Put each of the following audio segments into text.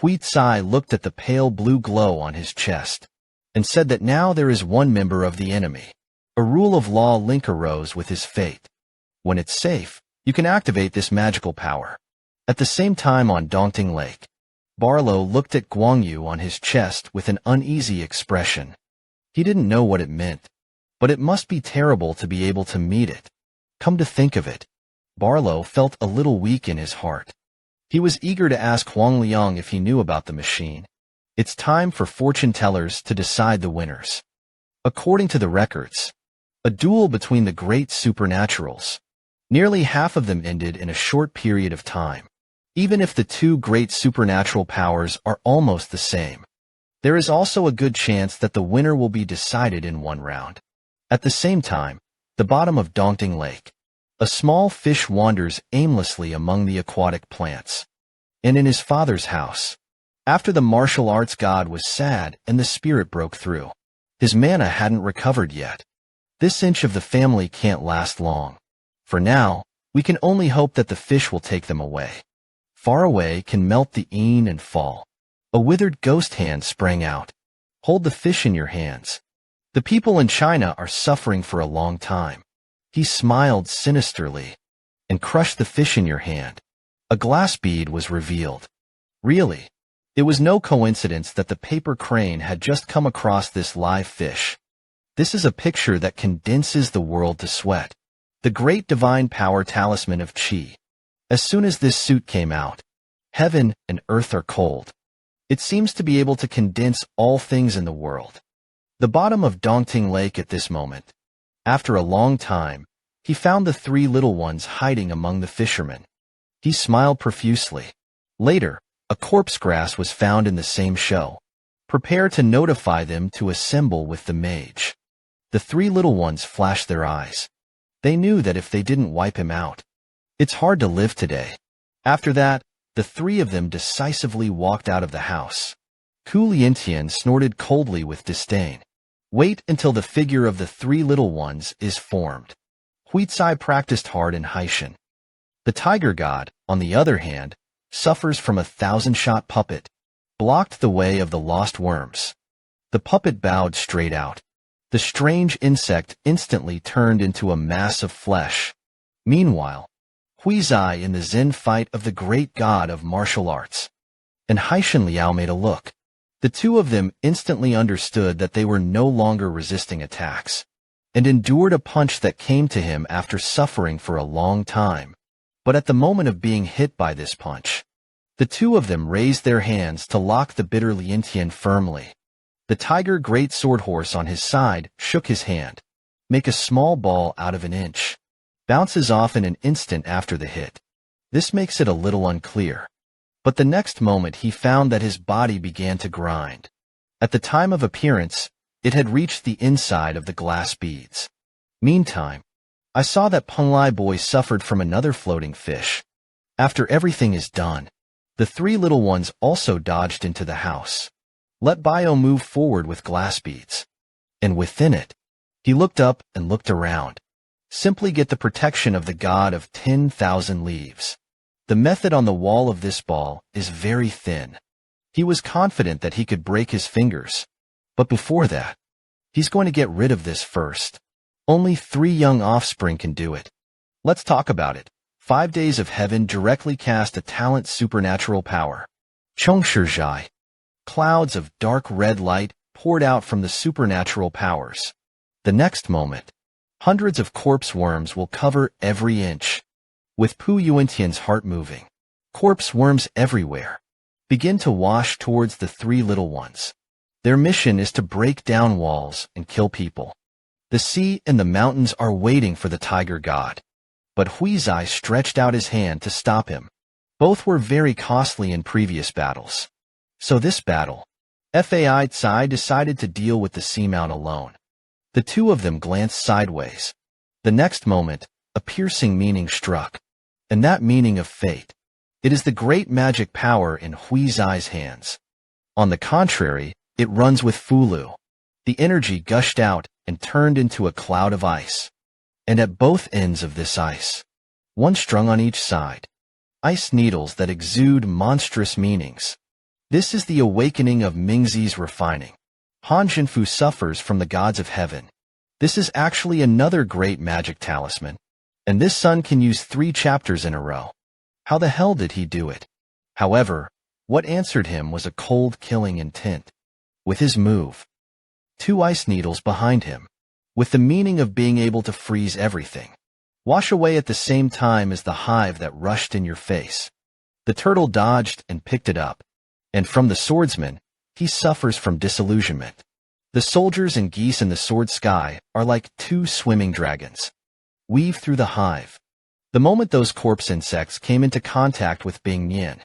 Hui Tsai looked at the pale blue glow on his chest and said that now there is one member of the enemy. A rule of law link arose with his fate. When it's safe, you can activate this magical power. At the same time on Dongting Lake, Barlow looked at Guangyu on his chest with an uneasy expression. He didn't know what it meant, but it must be terrible to be able to meet it. Come to think of it, Barlow felt a little weak in his heart. He was eager to ask Huang Liang if he knew about the machine. It's time for fortune tellers to decide the winners. According to the records, a duel between the great supernaturals. Nearly half of them ended in a short period of time. Even if the two great supernatural powers are almost the same, there is also a good chance that the winner will be decided in one round. At the same time, the bottom of Dongting Lake, a small fish wanders aimlessly among the aquatic plants. And in his father's house, after the martial arts god was sad and the spirit broke through, his mana hadn't recovered yet. This inch of the family can't last long. For now, we can only hope that the fish will take them away. Far away can melt the een and fall. A withered ghost hand sprang out. Hold the fish in your hands. The people in China are suffering for a long time. He smiled sinisterly and crushed the fish in your hand. A glass bead was revealed. Really, it was no coincidence that the paper crane had just come across this live fish. This is a picture that condenses the world to sweat. The great divine power talisman of Qi. As soon as this suit came out, heaven and earth are cold. It seems to be able to condense all things in the world. The bottom of Dongting Lake at this moment. After a long time, he found the three little ones hiding among the fishermen. He smiled profusely. Later, a corpse grass was found in the same show. Prepare to notify them to assemble with the mage. The three little ones flashed their eyes. They knew that if they didn't wipe him out, it's hard to live today. After that, the three of them decisively walked out of the house. Ku Liantian snorted coldly with disdain. Wait until the figure of the three little ones is formed. Hui Tsai practiced hard in Haishan. The tiger god, on the other hand, suffers from a 1,000-shot puppet, blocked the way of the lost worms. The puppet bowed straight out. The strange insect instantly turned into a mass of flesh. Meanwhile, Hui Zai in the Zen fight of the great god of martial arts. And Haishan Liao made a look. The two of them instantly understood that they were no longer resisting attacks, and endured a punch that came to him after suffering for a long time. But at the moment of being hit by this punch, the two of them raised their hands to lock the bitter Liantian firmly. The tiger great sword horse on his side shook his hand. Make a small ball out of an inch. Bounces off in an instant after the hit. This makes it a little unclear. But the next moment he found that his body began to grind. At the time of appearance, it had reached the inside of the glass beads. Meantime, I saw that Penglai boy suffered from another floating fish. After everything is done, the three little ones also dodged into the house. Let Bio move forward with glass beads. And within it, he looked up and looked around. Simply get the protection of the god of 10,000 leaves. The method on the wall of this ball is very thin. He was confident that he could break his fingers. But before that, he's going to get rid of this first. Only 3 young offspring can do it. Let's talk about it. 5 days of heaven directly cast a talent supernatural power. Chongshizhai. Clouds of dark red light poured out from the supernatural powers. The next moment, hundreds of corpse worms will cover every inch. With Pu Yuantian's heart moving, corpse worms everywhere begin to wash towards the 3 little ones. Their mission is to break down walls and kill people. The sea and the mountains are waiting for the tiger god. But Hui Zai stretched out his hand to stop him. Both were very costly in previous battles. So this battle, Fai Tsai decided to deal with the seamount alone. The two of them glanced sideways. The next moment, a piercing meaning struck. And that meaning of fate. It is the great magic power in Hui Zai's hands. On the contrary, it runs with Fulu. The energy gushed out and turned into a cloud of ice. And at both ends of this ice, one strung on each side, ice needles that exude monstrous meanings. This is the awakening of Mingzi's refining. Han Jinfu suffers from the gods of heaven. This is actually another great magic talisman, and this son can use 3 chapters in a row. How the hell did he do it? However, what answered him was a cold killing intent. With his move, 2 ice needles behind him, with the meaning of being able to freeze everything. Wash away at the same time as the hive that rushed in your face. The turtle dodged and picked it up, and from the swordsman, he suffers from disillusionment. The soldiers and geese in the sword sky are like 2 swimming dragons. Weave through the hive. The moment those corpse insects came into contact with Bing Nian,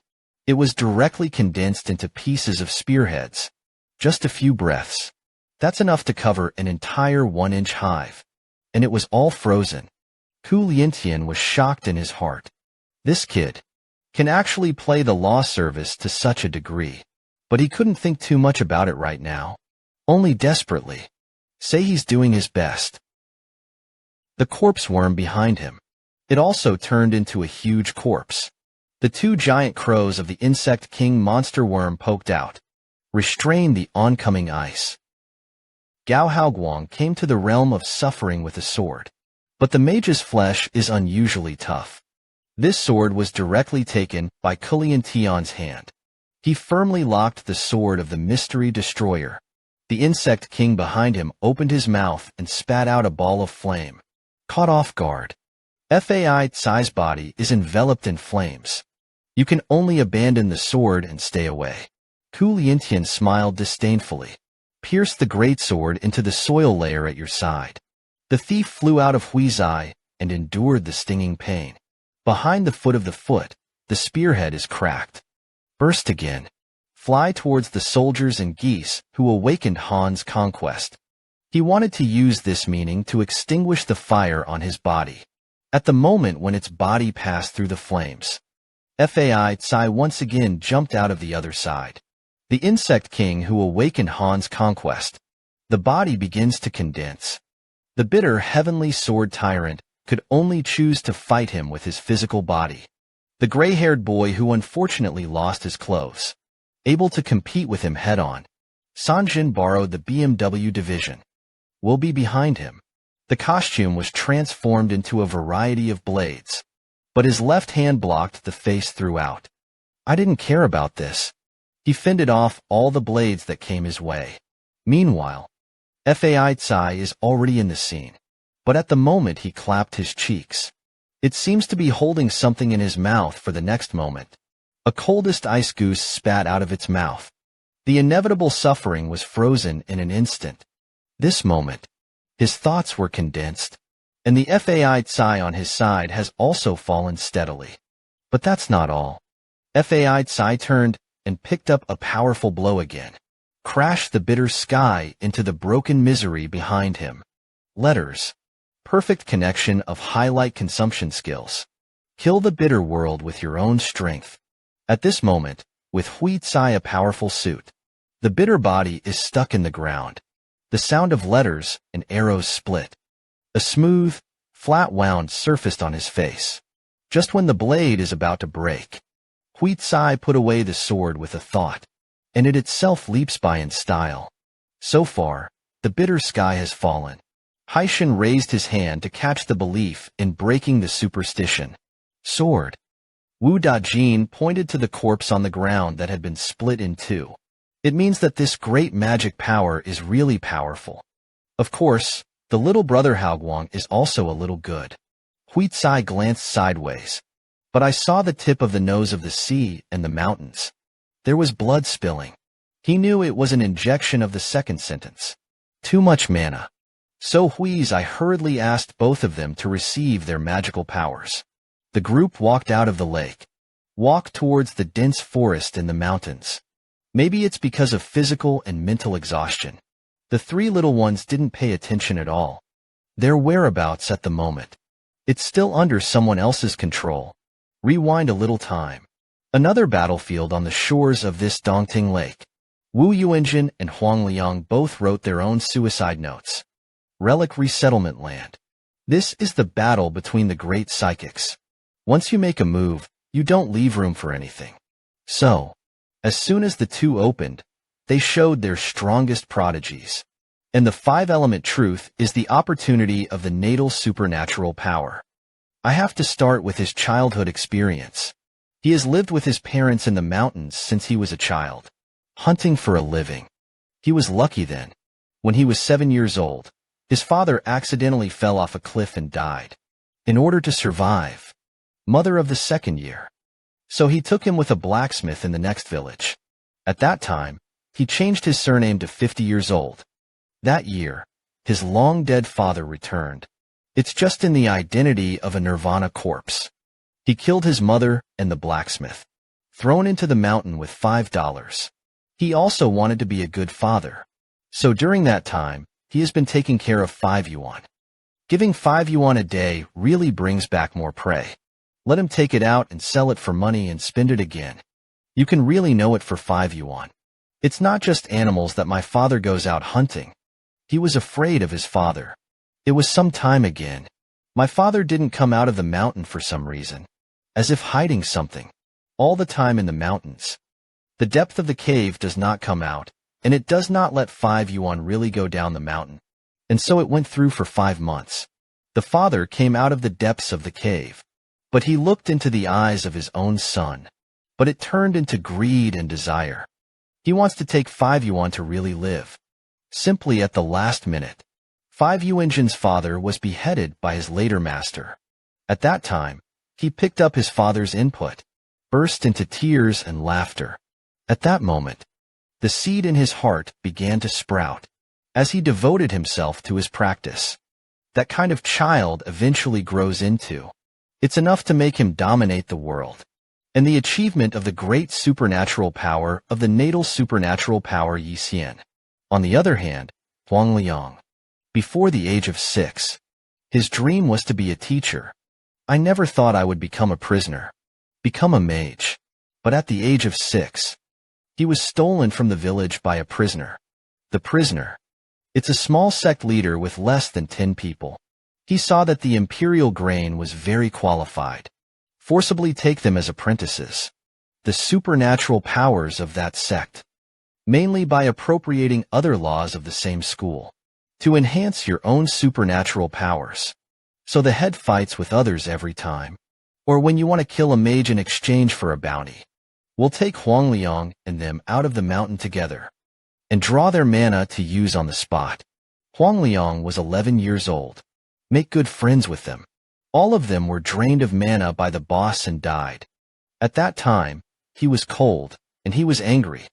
it was directly condensed into pieces of spearheads. Just a few breaths. That's enough to cover an entire 1-inch hive. And it was all frozen. Ku Liantian was shocked in his heart. This kid can actually play the law service to such a degree. But he couldn't think too much about it right now. Only desperately. Say he's doing his best. The corpse worm behind him. It also turned into a huge corpse. The 2 giant crows of the insect king monster worm poked out, restrained the oncoming ice. Gao Haoguang came to the realm of suffering with a sword. But the mage's flesh is unusually tough. This sword was directly taken by Kulian Tian's hand. He firmly locked the sword of the mystery destroyer. The insect king behind him opened his mouth and spat out a ball of flame. Caught off guard. Fai Tsai's body is enveloped in flames. You can only abandon the sword and stay away. Ku Liantian smiled disdainfully. Pierce the great sword into the soil layer at your side. The thief flew out of Huizai and endured the stinging pain. Behind the foot of the foot, the spearhead is cracked. Burst again. Fly towards the soldiers and geese who awakened Han's conquest. He wanted to use this meaning to extinguish the fire on his body. At the moment when its body passed through the flames, Fai Tsai once again jumped out of the other side. The insect king who awakened Han's conquest. The body begins to condense. The bitter heavenly sword tyrant could only choose to fight him with his physical body. The gray-haired boy who unfortunately lost his clothes. Able to compete with him head-on. Sanjin borrowed the BMW division. Will be behind him. The costume was transformed into a variety of blades. But his left hand blocked the face throughout. I didn't care about this. He fended off all the blades that came his way. Meanwhile, Fai Tsai is already in the scene. But at the moment he clapped his cheeks. It seems to be holding something in his mouth for the next moment. A coldest ice goose spat out of its mouth. The inevitable suffering was frozen in an instant. This moment, his thoughts were condensed, and the Fai Tsai on his side has also fallen steadily. But that's not all. Fai Tsai turned and picked up a powerful blow again. Crashed the bitter sky into the broken misery behind him. Letters. Perfect connection of highlight consumption skills. Kill the bitter world with your own strength. At this moment, with Hui Tsai a powerful suit, the bitter body is stuck in the ground. The sound of letters and arrows split. A smooth, flat wound surfaced on his face. Just when the blade is about to break, Hui Tsai put away the sword with a thought, and it itself leaps by in style. So far, the bitter sky has fallen. Haishan raised his hand to catch the belief in breaking the superstition. Sword. Wu Dajin pointed to the corpse on the ground that had been split in 2. It means that this great magic power is really powerful. Of course, the little brother Haoguang is also a little good. Hui Tsai glanced sideways. But I saw the tip of the nose of the sea and the mountains. There was blood spilling. He knew it was an injection of the second sentence. Too much mana. So I hurriedly asked both of them to receive their magical powers. The group walked out of the lake. Walked towards the dense forest in the mountains. Maybe it's because of physical and mental exhaustion. The 3 little ones didn't pay attention at all. Their whereabouts at the moment. It's still under someone else's control. Rewind a little time. Another battlefield on the shores of this Dongting Lake. Wu Yuanjin and Huang Liang both wrote their own suicide notes. Relic Resettlement Land. This is the battle between the great psychics. Once you make a move, you don't leave room for anything. So, As soon as the two opened, they showed their strongest prodigies. And the five-element truth is the opportunity of the natal supernatural power. I have to start with his childhood experience. He has lived with his parents in the mountains since he was a child, hunting for a living. He was lucky then. When he was 7 years old, his father accidentally fell off a cliff and died. In order to survive, mother of the second year. So he took him with a blacksmith in the next village. At that time, he changed his surname to 50 years old. That year, his long-dead father returned. It's just in the identity of a nirvana corpse. He killed his mother and the blacksmith, thrown into the mountain with $5. He also wanted to be a good father. So during that time, he has been taking care of 5 yuan. Giving 5 yuan a day really brings back more prey. Let him take it out and sell it for money and spend it again. You can really know it for 5 yuan. It's not just animals that my father goes out hunting. He was afraid of his father. It was some time again. My father didn't come out of the mountain for some reason, as if hiding something, all the time in the mountains. The depth of the cave does not come out, and it does not let 5 yuan really go down the mountain. And so it went through for 5 months. The father came out of the depths of the cave, but he looked into the eyes of his own son. But it turned into greed and desire. He wants to take 5 yuan to really live. Simply at the last minute, 5 Yuanjin's father was beheaded by his later master. At that time, he picked up his father's input, burst into tears and laughter. At that moment, the seed in his heart began to sprout, as he devoted himself to his practice. That kind of child eventually grows into. It's enough to make him dominate the world. And the achievement of the great supernatural power of the natal supernatural power Yi Xian. On the other hand, Huang Liang. Before the age of 6, his dream was to be a teacher. I never thought I would become a prisoner, become a mage. But at the age of 6, he was stolen from the village by a prisoner. The prisoner. It's a small sect leader with less than 10 people. He saw that the imperial grain was very qualified. Forcibly take them as apprentices. The supernatural powers of that sect. Mainly by appropriating other laws of the same school. To enhance your own supernatural powers. So the head fights with others every time. Or when you want to kill a mage in exchange for a bounty. We'll take Huang Liang and them out of the mountain together. And draw their mana to use on the spot. Huang Liang was 11 years old. Make good friends with them. All of them were drained of mana by the boss and died. At that time, he was cold, and he was angry.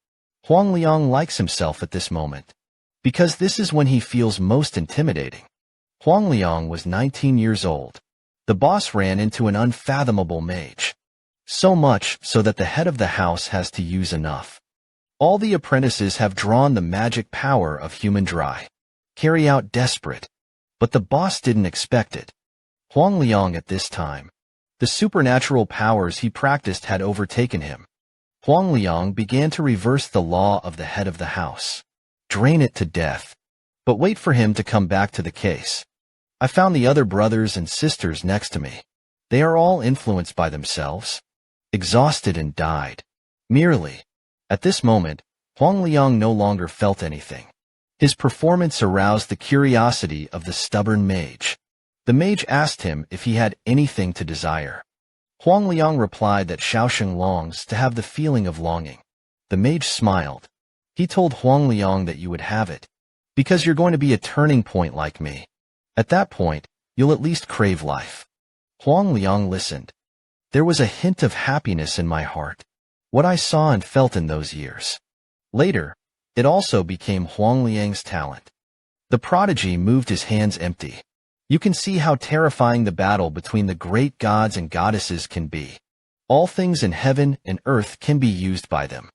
Huang Liang likes himself at this moment. Because this is when he feels most intimidating. Huang Liang was 19 years old. The boss ran into an unfathomable mage. So much so that the head of the house has to use enough. All the apprentices have drawn the magic power of human dry. Carry out desperate. But the boss didn't expect it. Huang Liang at this time. The supernatural powers he practiced had overtaken him. Huang Liang began to reverse the law of the head of the house. Drain it to death. But wait for him to come back to the case. I found the other brothers and sisters next to me. They are all influenced by themselves. Exhausted and died. Merely. At this moment, Huang Liang no longer felt anything. His performance aroused the curiosity of the stubborn mage. The mage asked him if he had anything to desire. Huang Liang replied that Shaosheng longs to have the feeling of longing. The mage smiled. He told Huang Liang that you would have it, because you're going to be a turning point like me. At that point, you'll at least crave life. Huang Liang listened. There was a hint of happiness in my heart, what I saw and felt in those years. Later, it also became Huang Liang's talent. The prodigy moved his hands empty. You can see how terrifying the battle between the great gods and goddesses can be. All things in heaven and earth can be used by them.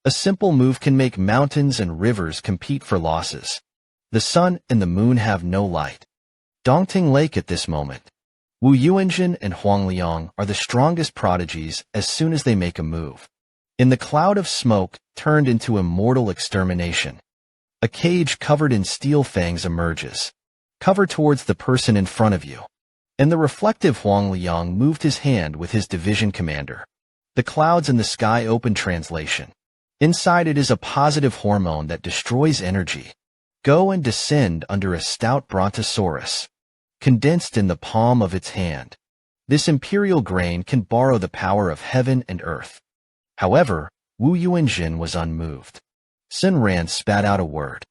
A simple move can make mountains and rivers compete for losses. The sun and the moon have no light. Dongting Lake at this moment. Wu Yuanjin and Huang Liang are the strongest prodigies as soon as they make a move. In the cloud of smoke turned into immortal extermination. A cage covered in steel fangs emerges. Cover towards the person in front of you. And the reflective Huang Liang moved his hand with his division commander. The clouds in the sky open translation. Inside it is a positive hormone that destroys energy. Go and descend under a stout brontosaurus, condensed in the palm of its hand. This imperial grain can borrow the power of heaven and earth. However, Wu Yuanjin was unmoved. Sun Ran spat out a word.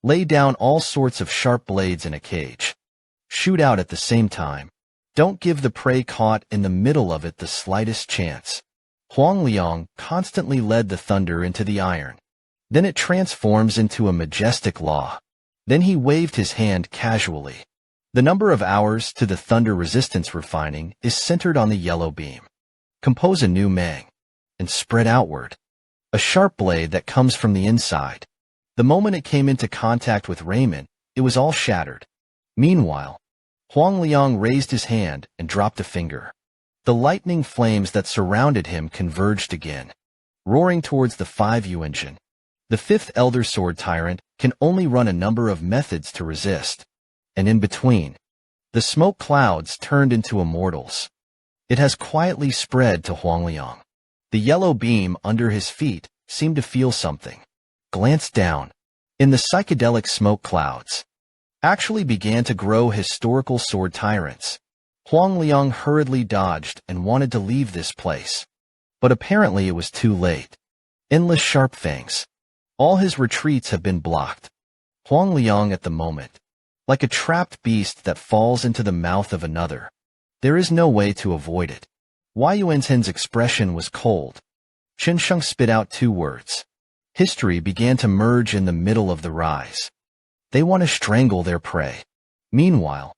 Lay down all sorts of sharp blades in a cage. Shoot out at the same time. Don't give the prey caught in the middle of it the slightest chance. Huang Liang constantly led the thunder into the iron. Then it transforms into a majestic law. Then he waved his hand casually. The number of hours to the thunder resistance refining is centered on the yellow beam. Compose a new Mang and spread outward. A sharp blade that comes from the inside. The moment it came into contact with Raymond, it was all shattered. Meanwhile, Huang Liang raised his hand and dropped a finger. The lightning flames that surrounded him converged again, roaring towards the 5 Yuanjin. The 5th Elder Sword Tyrant can only run a number of methods to resist, and in between, the smoke clouds turned into immortals. It has quietly spread to Huang Liang. The yellow beam under his feet seemed to feel something. Glanced down. In the psychedelic smoke clouds, actually began to grow historical sword tyrants. Huang Liang hurriedly dodged and wanted to leave this place. But apparently it was too late. Endless sharp fangs. All his retreats have been blocked. Huang Liang at the moment, like a trapped beast that falls into the mouth of another. There is no way to avoid it. Wei Yuanzhen's expression was cold. Chen Sheng spit out 2 words. History began to merge in the middle of the rise. They want to strangle their prey. Meanwhile,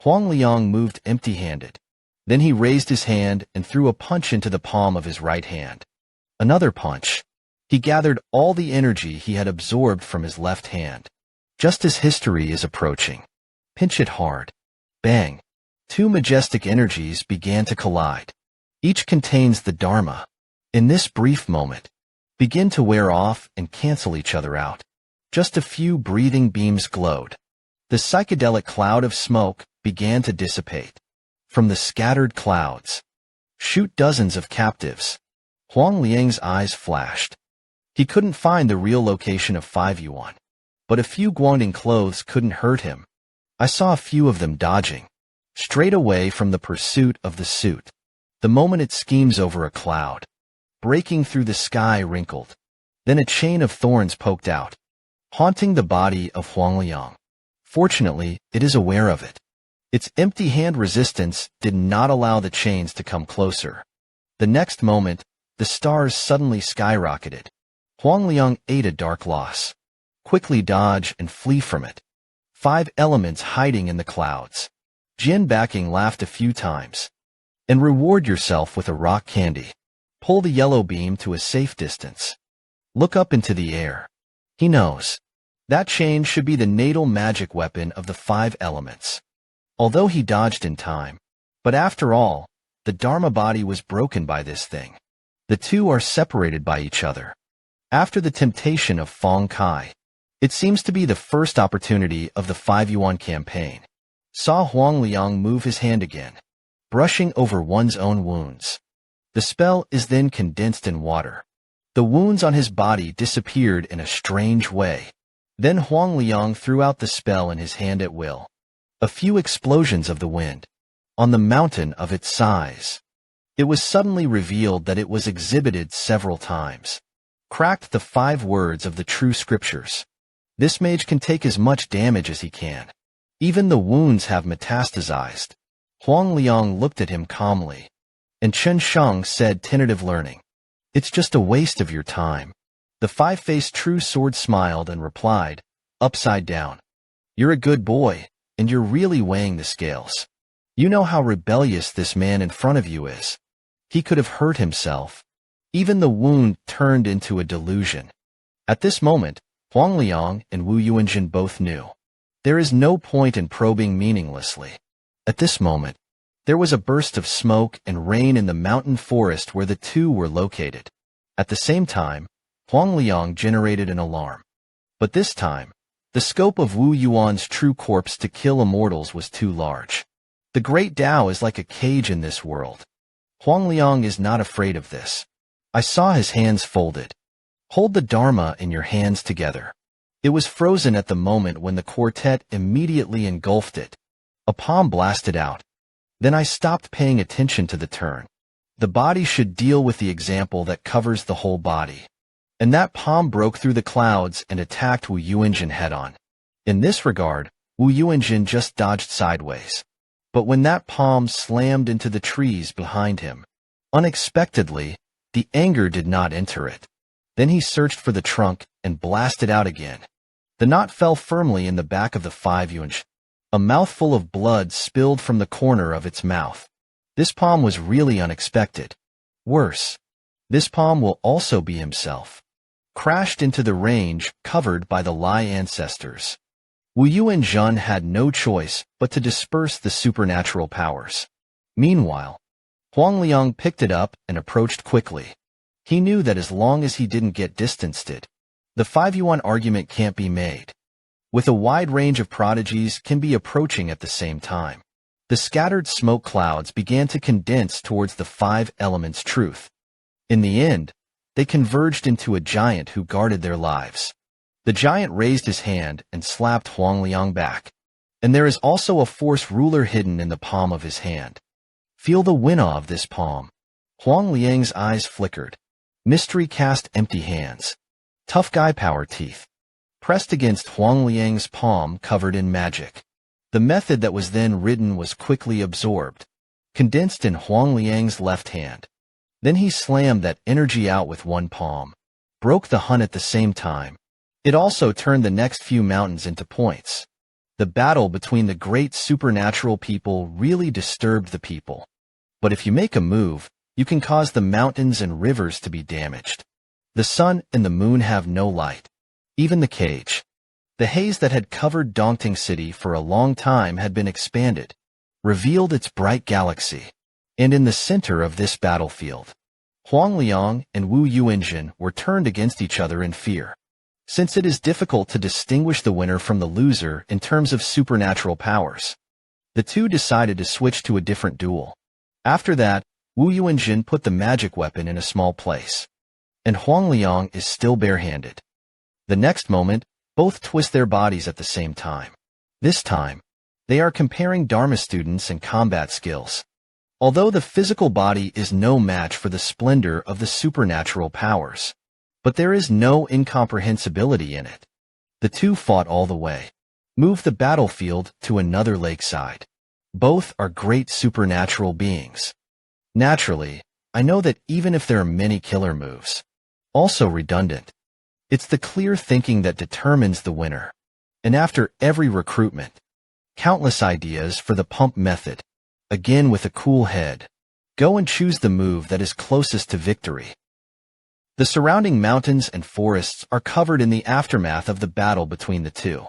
Huang Liang moved empty-handed. Then he raised his hand and threw a punch into the palm of his right hand. Another punch. He gathered all the energy he had absorbed from his left hand. Just as history is approaching. Pinch it hard. Bang. 2 majestic energies began to collide. Each contains the Dharma. In this brief moment, begin to wear off and cancel each other out. Just a few breathing beams glowed. The psychedelic cloud of smoke began to dissipate. From the scattered clouds, shoot dozens of captives. Huang Liang's eyes flashed. He couldn't find the real location of 5 Yuan, but a few Guangdong clothes couldn't hurt him. I saw a few of them dodging, straight away from the pursuit of the suit. The moment it schemes over a cloud, breaking through the sky wrinkled. Then a chain of thorns poked out, haunting the body of Huang Liang. Fortunately, it is aware of it. Its empty hand resistance did not allow the chains to come closer. The next moment, the stars suddenly skyrocketed. Huang Liang ate a dark loss. Quickly dodge and flee from it. 5 elements hiding in the clouds. Jin backing laughed a few times. And reward yourself with a rock candy. Pull the yellow beam to a safe distance. Look up into the air. He knows. That chain should be the natal magic weapon of the 5 elements. Although he dodged in time. But after all, the Dharma body was broken by this thing. The 2 are separated by each other. After the temptation of Fong Kai, it seems to be the first opportunity of the 5 Yuan campaign. Saw Huang Liang move his hand again, brushing over one's own wounds. The spell is then condensed in water. The wounds on his body disappeared in a strange way. Then Huang Liang threw out the spell in his hand at will. A few explosions of the wind. On the mountain of its size. It was suddenly revealed that it was exhibited several times. Cracked the 5 words of the true scriptures. This mage can take as much damage as he can. Even the wounds have metastasized. Huang Liang looked at him calmly. And Chen Sheng said tentative learning. It's just a waste of your time. The 5-faced true sword smiled and replied, upside down. You're a good boy, and you're really weighing the scales. You know how rebellious this man in front of you is. He could have hurt himself. Even the wound turned into a delusion. At this moment, Huang Liang and Wu Yuanjin both knew. There is no point in probing meaninglessly. At this moment, there was a burst of smoke and rain in the mountain forest where the 2 were located. At the same time, Huang Liang generated an alarm. But this time, the scope of Wu Yuan's true corpse to kill immortals was too large. The great Tao is like a cage in this world. Huang Liang is not afraid of this. I saw his hands folded. Hold the Dharma in your hands together. It was frozen at the moment when the quartet immediately engulfed it. A palm blasted out. Then I stopped paying attention to the turn. The body should deal with the example that covers the whole body. And that palm broke through the clouds and attacked Wu Yuanjin head-on. In this regard, Wu Yuanjin just dodged sideways. But when that palm slammed into the trees behind him, unexpectedly, the anger did not enter it. Then he searched for the trunk and blasted out again. The knot fell firmly in the back of the 5 yuan. A mouthful of blood spilled from the corner of its mouth. This palm was really unexpected. Worse, this palm will also be himself. Crashed into the range covered by the Lai ancestors. Wu Yuanjin had no choice but to disperse the supernatural powers. Meanwhile, Huang Liang picked it up and approached quickly. He knew that as long as he didn't get distanced, the 5 yuan argument can't be made. With a wide range of prodigies can be approaching at the same time. The scattered smoke clouds began to condense towards the 5 elements truth. In the end, they converged into a giant who guarded their lives. The giant raised his hand and slapped Huang Liang back. And there is also a force ruler hidden in the palm of his hand. Feel the winnow of this palm. Huang Liang's eyes flickered. Mystery cast empty hands. Tough guy power teeth. Pressed against Huang Liang's palm covered in magic. The method that was then written was quickly absorbed. Condensed in Huang Liang's left hand. Then he slammed that energy out with one palm. Broke the hun at the same time. It also turned the next few mountains into points. The battle between the great supernatural people really disturbed the people. But if you make a move, you can cause the mountains and rivers to be damaged. The sun and the moon have no light. Even the cage. The haze that had covered Dongting City for a long time had been expanded, revealed its bright galaxy. And in the center of this battlefield, Huang Liang and Wu Yuanjin were turned against each other in fear. Since it is difficult to distinguish the winner from the loser in terms of supernatural powers, the two decided to switch to a different duel. After that, Wu Yuanjin put the magic weapon in a small place. And Huang Liang is still barehanded. The next moment, both twist their bodies at the same time. This time, they are comparing Dharma students and combat skills. Although the physical body is no match for the splendor of the supernatural powers, but there is no incomprehensibility in it. The two fought all the way. Moved the battlefield to another lakeside. Both are great supernatural beings. Naturally, I know that even if there are many killer moves, also redundant, it's the clear thinking that determines the winner. And after every recruitment, countless ideas for the pump method. Again with a cool head. Go and choose the move that is closest to victory. The surrounding mountains and forests are covered in the aftermath of the battle between the two.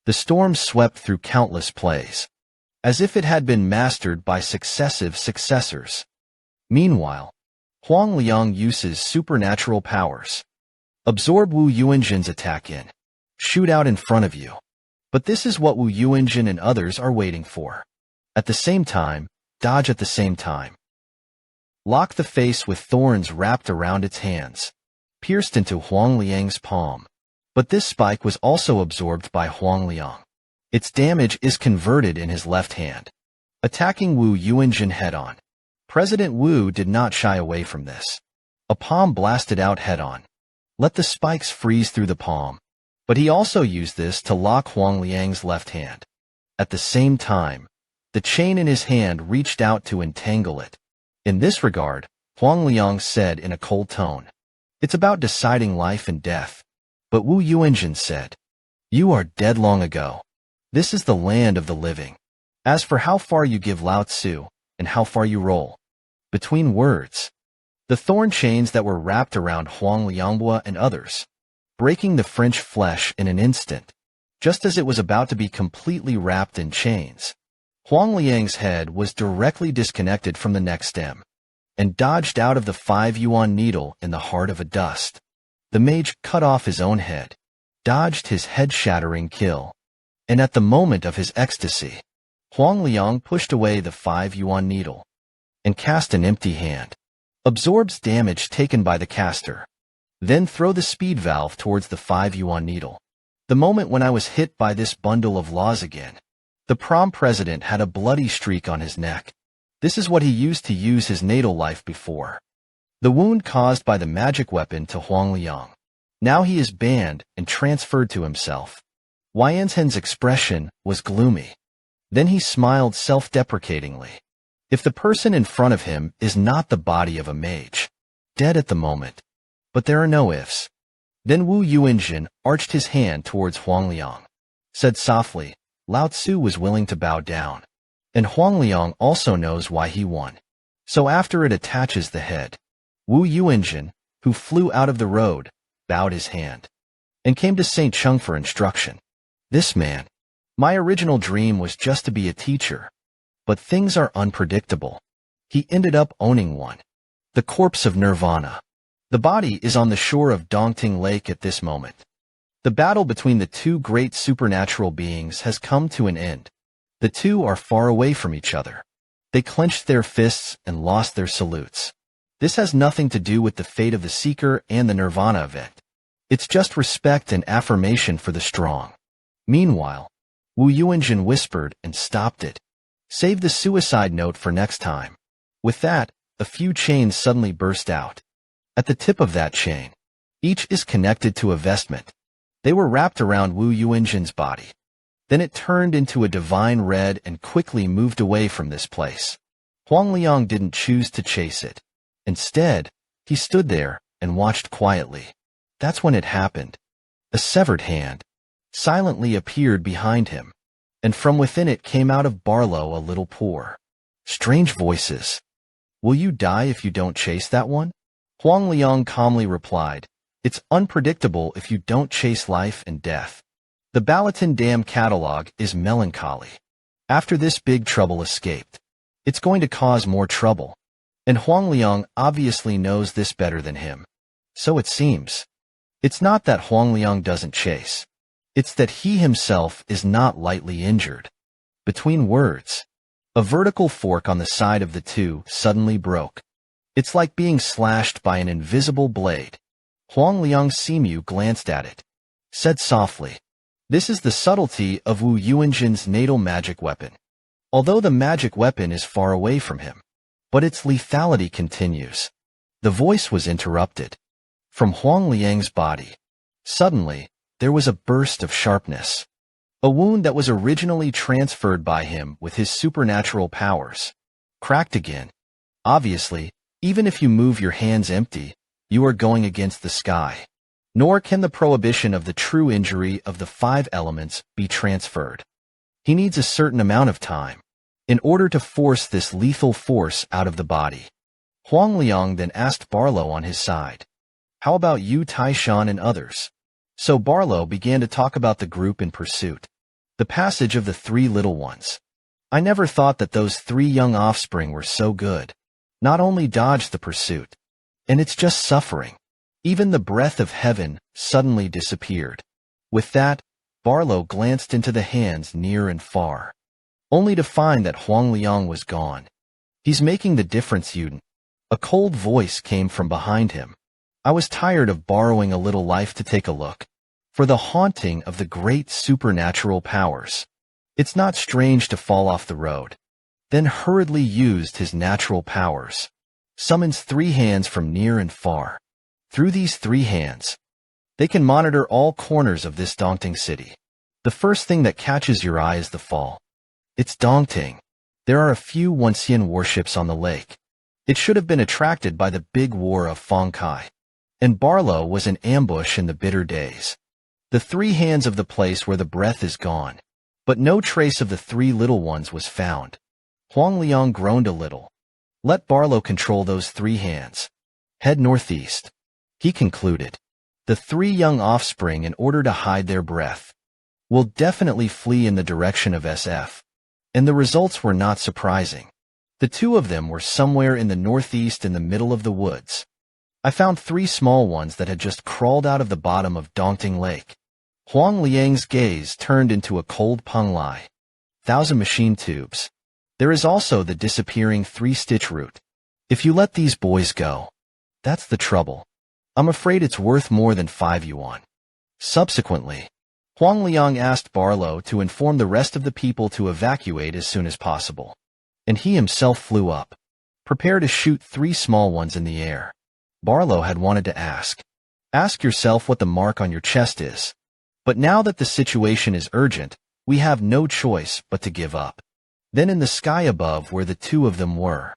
The storm swept through countless plays, as if it had been mastered by successive successors. Meanwhile, Huang Liang uses supernatural powers. Absorb Wu Yuanjin's attack in. Shoot out in front of you. But this is what Wu Yuanjin and others are waiting for. At the same time, dodge at the same time. Lock the face with thorns wrapped around its hands. Pierced into Huang Liang's palm. But this spike was also absorbed by Huang Liang. Its damage is converted in his left hand. Attacking Wu Yuanjin head-on. President Wu did not shy away from this. A palm blasted out head-on. Let the spikes freeze through the palm. But he also used this to lock Huang Liang's left hand. At the same time, the chain in his hand reached out to entangle it. In this regard, Huang Liang said in a cold tone, "It's about deciding life and death." But Wu Yuanjin said, "You are dead long ago. This is the land of the living. As for how far you give Lao Tzu, and how far you roll between words." The thorn chains that were wrapped around Huang Lianghua and others, breaking the French flesh in an instant, just as it was about to be completely wrapped in chains. Huang Liang's head was directly disconnected from the neck stem, and dodged out of the 5 yuan needle in the heart of a dust. The mage cut off his own head, dodged his head-shattering kill, and at the moment of his ecstasy, Huang Liang pushed away the 5 yuan needle, and cast an empty hand. Absorbs damage taken by the caster. Then throw the speed valve towards the 5 yuan needle. The moment when I was hit by this bundle of laws again, the prom president had a bloody streak on his neck. This is what he used to use his natal life before. The wound caused by the magic weapon to Huang Liang. Now he is banned and transferred to himself. Yanzhen's expression was gloomy. Then he smiled self-deprecatingly. If the person in front of him is not the body of a mage, dead at the moment. But there are no ifs. Then Wu Yuanjin arched his hand towards Huang Liang, said softly, Lao Tzu was willing to bow down. And Huang Liang also knows why he won. So after it attaches the head, Wu Yuanjin, who flew out of the road, bowed his hand, and came to St. Chung for instruction. This man, my original dream was just to be a teacher. But things are unpredictable. He ended up owning one. The corpse of Nirvana. The body is on the shore of Dongting Lake at this moment. The battle between the two great supernatural beings has come to an end. The two are far away from each other. They clenched their fists and lost their salutes. This has nothing to do with the fate of the Seeker and the Nirvana event. It's just respect and affirmation for the strong. Meanwhile, Wu Yuanjin whispered and stopped it. Save the suicide note for next time. With that, a few chains suddenly burst out. At the tip of that chain, each is connected to a vestment. They were wrapped around Wu Yuanjin's body. Then it turned into a divine red and quickly moved away from this place. Huang Liang didn't choose to chase it. Instead, he stood there and watched quietly. That's when it happened. A severed hand silently appeared behind him, and from within it came out of Barlow a little pour. Strange voices. Will you die if you don't chase that one? Huang Liang calmly replied, It's unpredictable if you don't chase life and death. The Balaton Dam catalog is melancholy. After this big trouble escaped, it's going to cause more trouble. And Huang Liang obviously knows this better than him. So it seems. It's not that Huang Liang doesn't chase. It's that he himself is not lightly injured. Between words, a vertical fork on the side of the two suddenly broke. It's like being slashed by an invisible blade. Huang Liang Simu glanced at it, said softly, This is the subtlety of Wu Yuanjin's natal magic weapon. Although the magic weapon is far away from him, but its lethality continues. The voice was interrupted. From Huang Liang's body, suddenly, there was a burst of sharpness. A wound that was originally transferred by him with his supernatural powers cracked again. Obviously, even if you move your hands empty, you are going against the sky. Nor can the prohibition of the true injury of the 5 elements be transferred. He needs a certain amount of time in order to force this lethal force out of the body. Huang Liang then asked Barlow on his side, How about you, Taishan, and others? So Barlow began to talk about the group in pursuit. The passage of the 3 little ones. I never thought that those 3 young offspring were so good. Not only dodged the pursuit, and it's just suffering. Even the breath of heaven suddenly disappeared. With that, Barlow glanced into the hands near and far, only to find that Huang Liang was gone. He's making the difference, Yuden. A cold voice came from behind him. I was tired of borrowing a little life to take a look. For the haunting of the great supernatural powers. It's not strange to fall off the road. Then hurriedly used his natural powers. Summons 3 hands from near and far. Through these 3 hands, they can monitor all corners of this Dongting city. The first thing that catches your eye is the fall. It's Dongting. There are a few Onxian warships on the lake. It should have been attracted by the big war of Fong Kai. And Barlow was in ambush in the bitter days. The 3 hands of the place where the breath is gone. But no trace of the 3 little ones was found. Huang Liang groaned a little. Let Barlow control those 3 hands. Head northeast. He concluded. The 3 young offspring, in order to hide their breath, will definitely flee in the direction of SF. And the results were not surprising. The 2 of them were somewhere in the northeast in the middle of the woods. I found 3 small ones that had just crawled out of the bottom of Dongting Lake. Huang Liang's gaze turned into a cold peng lai. 1,000 machine tubes. There is also the disappearing 3-stitch route. If you let these boys go, that's the trouble. I'm afraid it's worth more than 5 yuan. Subsequently, Huang Liang asked Barlow to inform the rest of the people to evacuate as soon as possible, and he himself flew up, prepared to shoot 3 small ones in the air. Barlow had wanted to ask yourself what the mark on your chest is. But now that the situation is urgent, we have no choice but to give up. Then in the sky above where the 2 of them were,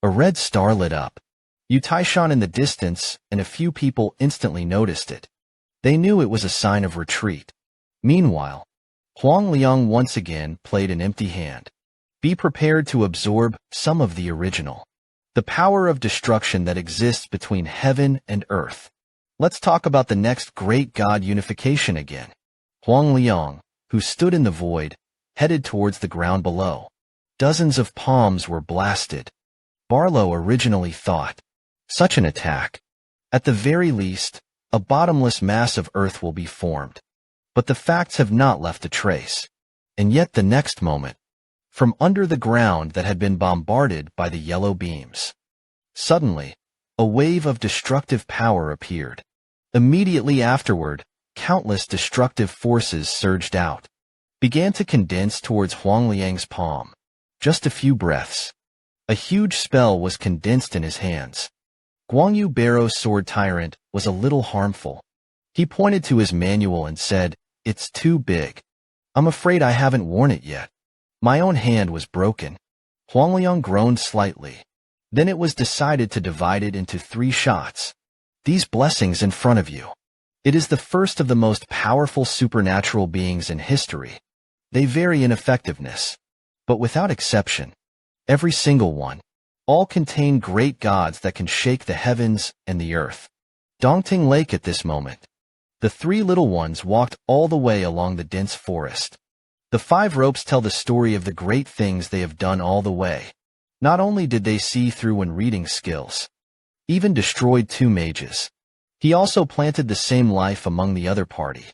a red star lit up. Yu Taishan in the distance, and a few people instantly noticed it. They knew it was a sign of retreat. Meanwhile, Huang Liang once again played an empty hand. Be prepared to absorb some of the original. The power of destruction that exists between heaven and earth. Let's talk about the next great god unification again. Huang Liang, who stood in the void, headed towards the ground below. Dozens of palms were blasted. Barlow originally thought, such an attack. At the very least, a bottomless mass of earth will be formed. But the facts have not left a trace. And yet the next moment, from under the ground that had been bombarded by the yellow beams, suddenly, a wave of destructive power appeared. Immediately afterward, countless destructive forces surged out, began to condense towards Huang Liang's palm. Just a few breaths. A huge spell was condensed in his hands. Guangyu Barrow's sword tyrant was a little harmful. He pointed to his manual and said, "It's too big. I'm afraid I haven't worn it yet. My own hand was broken." Huang Liang groaned slightly. Then it was decided to divide it into 3 shots. These blessings in front of you. It is the first of the most powerful supernatural beings in history. They vary in effectiveness, but without exception, every single one, all contain great gods that can shake the heavens and the earth. Dongting Lake at this moment. The 3 little ones walked all the way along the dense forest. The 5 ropes tell the story of the great things they have done all the way. Not only did they see through when reading skills, even destroyed 2 mages. He also planted the same life among the other party.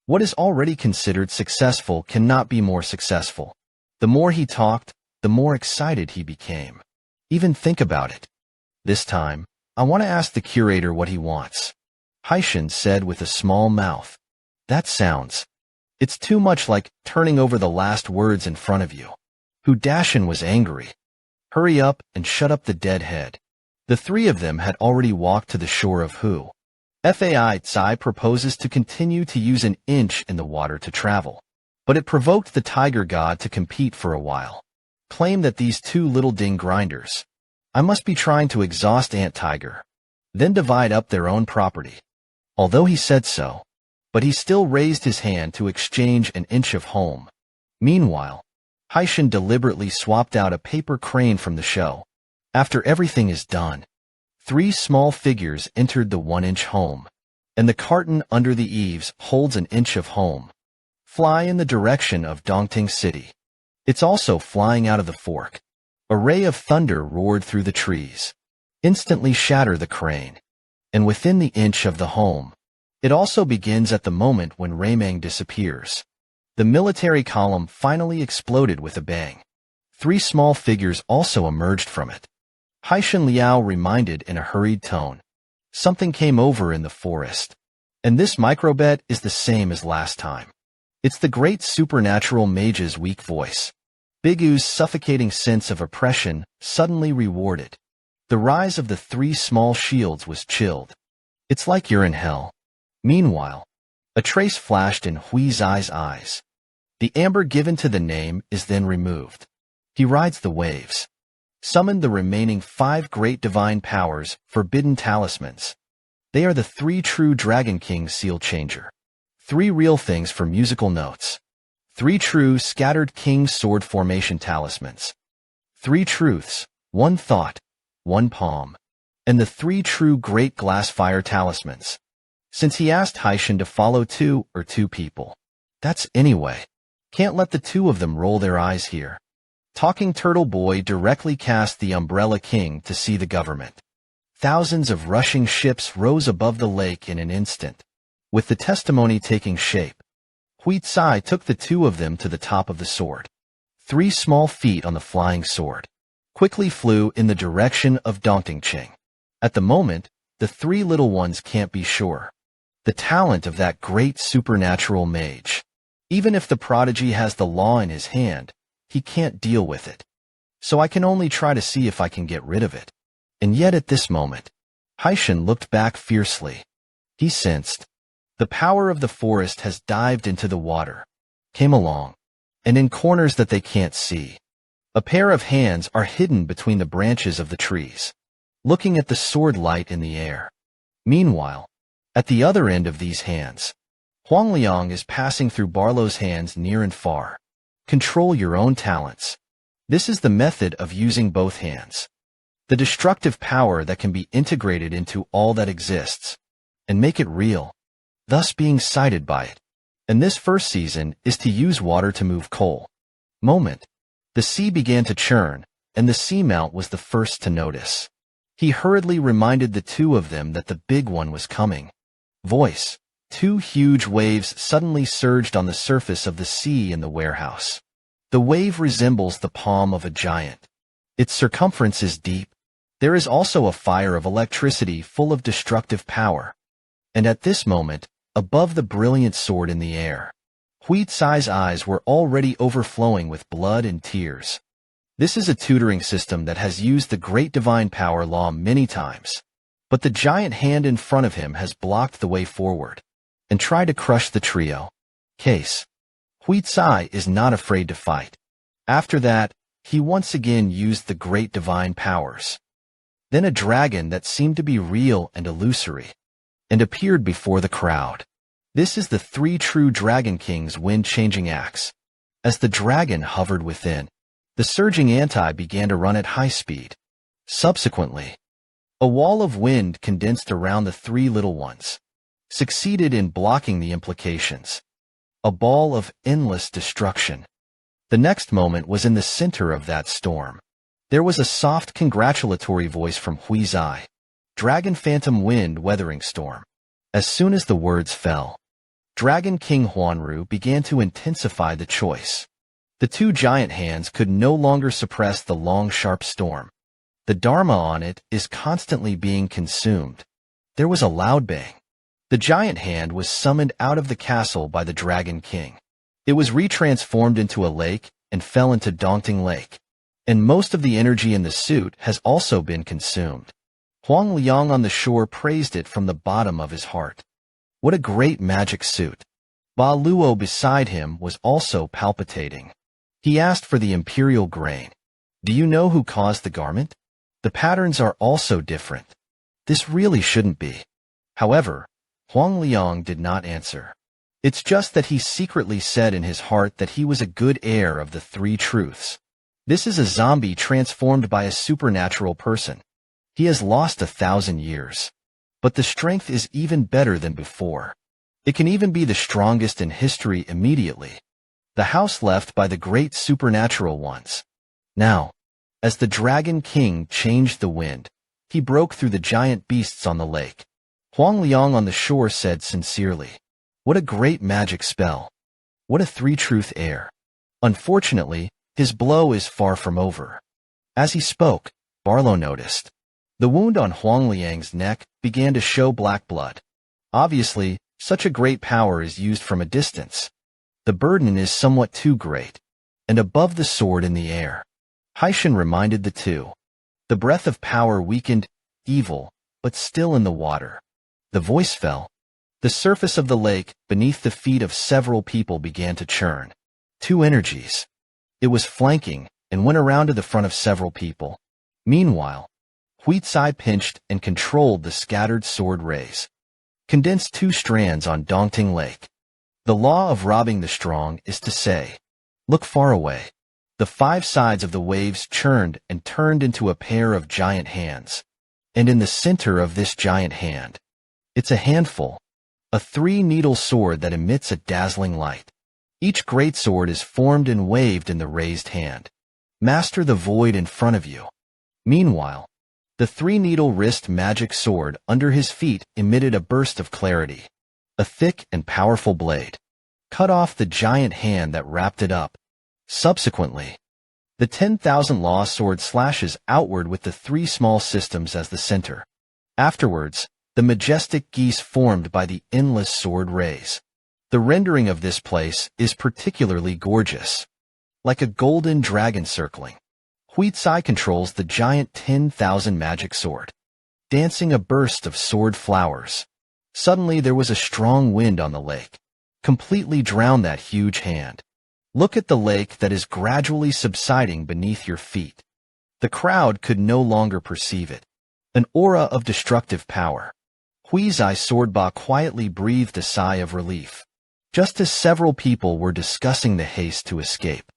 What is already considered successful cannot be more successful. The more he talked, the more excited he became. Even think about it. This time, I want to ask the curator what he wants. Haishan said with a small mouth. That sounds. It's too much like turning over the last words in front of you. Hu Dashan was angry. Hurry up and shut up the deadhead. The 3 of them had already walked to the shore of Hu. Fai Tsai proposes to continue to use an inch in the water to travel. But it provoked the tiger god to compete for a while. Claim that these 2 little ding grinders. I must be trying to exhaust Ant Tiger. Then divide up their own property. Although he said so, but he still raised his hand to exchange an inch of home. Meanwhile, Haishan deliberately swapped out a paper crane from the show. After everything is done, 3 small figures entered the 1-inch home, and the carton under the eaves holds an inch of home. Fly in the direction of Dongting City. It's also flying out of the fork. A ray of thunder roared through the trees. Instantly shatter the crane. And within the inch of the home. It also begins at the moment when Raymang disappears. The military column finally exploded with a bang. 3 small figures also emerged from it. Haishan Liao reminded in a hurried tone. Something came over in the forest. And this microbet is the same as last time. It's the great supernatural mage's weak voice. Big U's suffocating sense of oppression suddenly rewarded. The rise of the 3 small shields was chilled. It's like you're in hell. Meanwhile, a trace flashed in Hui Zai's eyes. The amber given to the name is then removed. He rides the waves. Summon the remaining 5 great divine powers, forbidden talismans. They are the 3 true Dragon King seal changer. 3 real things for musical notes. 3 true scattered king sword formation talismans. 3 truths, 1 thought, 1 palm. And the 3 true great glass fire talismans. Since he asked Haishan to follow 2 or 2 people. That's anyway. Can't let the 2 of them roll their eyes here. Talking Turtle Boy directly cast the Umbrella King to see the government. Thousands of rushing ships rose above the lake in an instant. With the testimony taking shape, Hui Tsai took the 2 of them to the top of the sword. 3 small feet on the flying sword quickly flew in the direction of Dongtingqing. At the moment, the three little ones can't be sure. The talent of that great supernatural mage. Even if the prodigy has the law in his hand, he can't deal with it. So I can only try to see if I can get rid of it. And yet at this moment, Haishan looked back fiercely. He sensed the power of the forest has dived into the water, came along, and in corners that they can't see. A pair of hands are hidden between the branches of the trees, looking at the sword light in the air. Meanwhile, at the other end of these hands, Huang Liang is passing through Barlow's hands near and far. Control your own talents. This is the method of using both hands. The destructive power that can be integrated into all that exists, and make it real, thus being sighted by it. And this first season is to use water to move coal. Moment. The sea began to churn, and the seamount was the first to notice. He hurriedly reminded the two of them that the big one was coming. Voice. Two huge waves suddenly surged on the surface of the sea in the warehouse. The wave resembles the palm of a giant. Its circumference is deep. There is also a fire of electricity full of destructive power. And at this moment, above the brilliant sword in the air, Hui Tsai's eyes were already overflowing with blood and tears. This is a tutoring system that has used the great divine power law many times. But the giant hand in front of him has blocked the way forward and tried to crush the trio. Case. Hui Tsai is not afraid to fight. After that, he once again used the great divine powers. Then a dragon that seemed to be real and illusory, and appeared before the crowd. This is the three true Dragon King's wind-changing axe. As the dragon hovered within, the surging anti began to run at high speed. Subsequently, a wall of wind condensed around the three little ones, succeeded in blocking the implications. A ball of endless destruction. The next moment was in the center of that storm. There was a soft congratulatory voice from Hui Zai. Dragon Phantom Wind Weathering Storm. As soon as the words fell, Dragon King Huanru began to intensify the choice. The two giant hands could no longer suppress the long sharp storm. The Dharma on it is constantly being consumed. There was a loud bang. The giant hand was summoned out of the castle by the Dragon King. It was retransformed into a lake and fell into Dongting Lake. And most of the energy in the suit has also been consumed. Huang Liang on the shore praised it from the bottom of his heart. What a great magic suit. Ba Luo beside him was also palpitating. He asked for the imperial grain. Do you know who caused the garment? The patterns are also different. This really shouldn't be. However, Huang Liang did not answer. It's just that he secretly said in his heart that he was a good heir of the three truths. This is a zombie transformed by a supernatural person. He has lost 1,000 years. But the strength is even better than before. It can even be the strongest in history immediately. The house left by the great supernatural ones. Now, as the Dragon King changed the wind, he broke through the giant beasts on the lake. Huang Liang on the shore said sincerely, "What a great magic spell. What a three-truth heir." Unfortunately, his blow is far from over. As he spoke, Barlow noticed. The wound on Huang Liang's neck began to show black blood. Obviously, such a great power is used from a distance. The burden is somewhat too great, and above the sword in the air. Haishan reminded the two. The breath of power weakened, evil, but still in the water. The voice fell. The surface of the lake, beneath the feet of several people, began to churn. Two energies. It was flanking, and went around to the front of several people. Meanwhile, Hui Tsai pinched and controlled the scattered sword rays. Condensed two strands on Dongting Lake. The law of robbing the strong is to say, look far away. The five sides of the waves churned and turned into a pair of giant hands. And in the center of this giant hand, it's a handful. A three-needle sword that emits a dazzling light. Each great sword is formed and waved in the raised hand. Master the void in front of you. Meanwhile, the three-needle wrist magic sword under his feet emitted a burst of clarity. A thick and powerful blade cut off the giant hand that wrapped it up. Subsequently, the 10,000 law sword slashes outward with the three small systems as the center. Afterwards, the majestic geese formed by the endless sword rays. The rendering of this place is particularly gorgeous. Like a golden dragon circling, Huizai controls the giant 10,000 magic sword, dancing a burst of sword flowers. Suddenly there was a strong wind on the lake, completely drowned that huge hand. Look at the lake that is gradually subsiding beneath your feet. The crowd could no longer perceive it. An aura of destructive power. Huizai Swordba quietly breathed a sigh of relief, just as several people were discussing the haste to escape.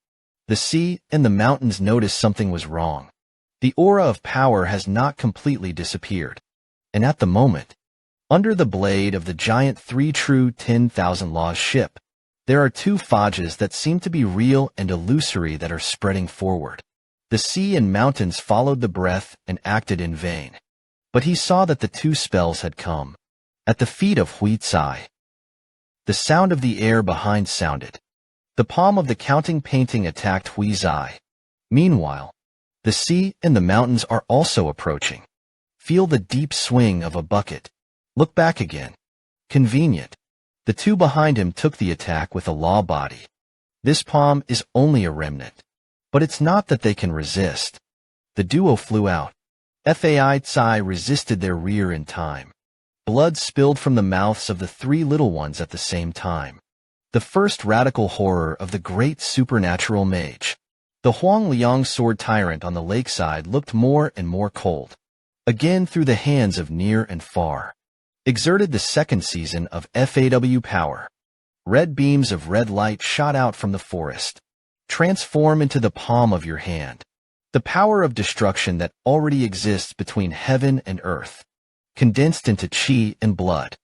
The sea and the mountains noticed something was wrong. The aura of power has not completely disappeared. And at the moment, under the blade of the giant 3 true 10,000 laws ship, there are 2 fages that seem to be real and illusory that are spreading forward. The sea and mountains followed the breath and acted in vain. But he saw that the 2 spells had come. At the feet of Huizai, the sound of the air behind sounded. The palm of the counting painting attacked Huizai. Meanwhile, the sea and the mountains are also approaching. Feel the deep swing of a bucket. Look back again. Convenient. The 2 behind him took the attack with a law body. This palm is only a remnant. But it's not that they can resist. The duo flew out. Huizai resisted their rear in time. Blood spilled from the mouths of the 3 little ones at the same time. The first radical horror of the great supernatural mage. The Huangliang sword tyrant on the lakeside looked more and more cold. Again through the hands of near and far. Exerted the second season of FAW power. Red beams of red light shot out from the forest. Transform into the palm of your hand. The power of destruction that already exists between heaven and earth, condensed into chi and blood.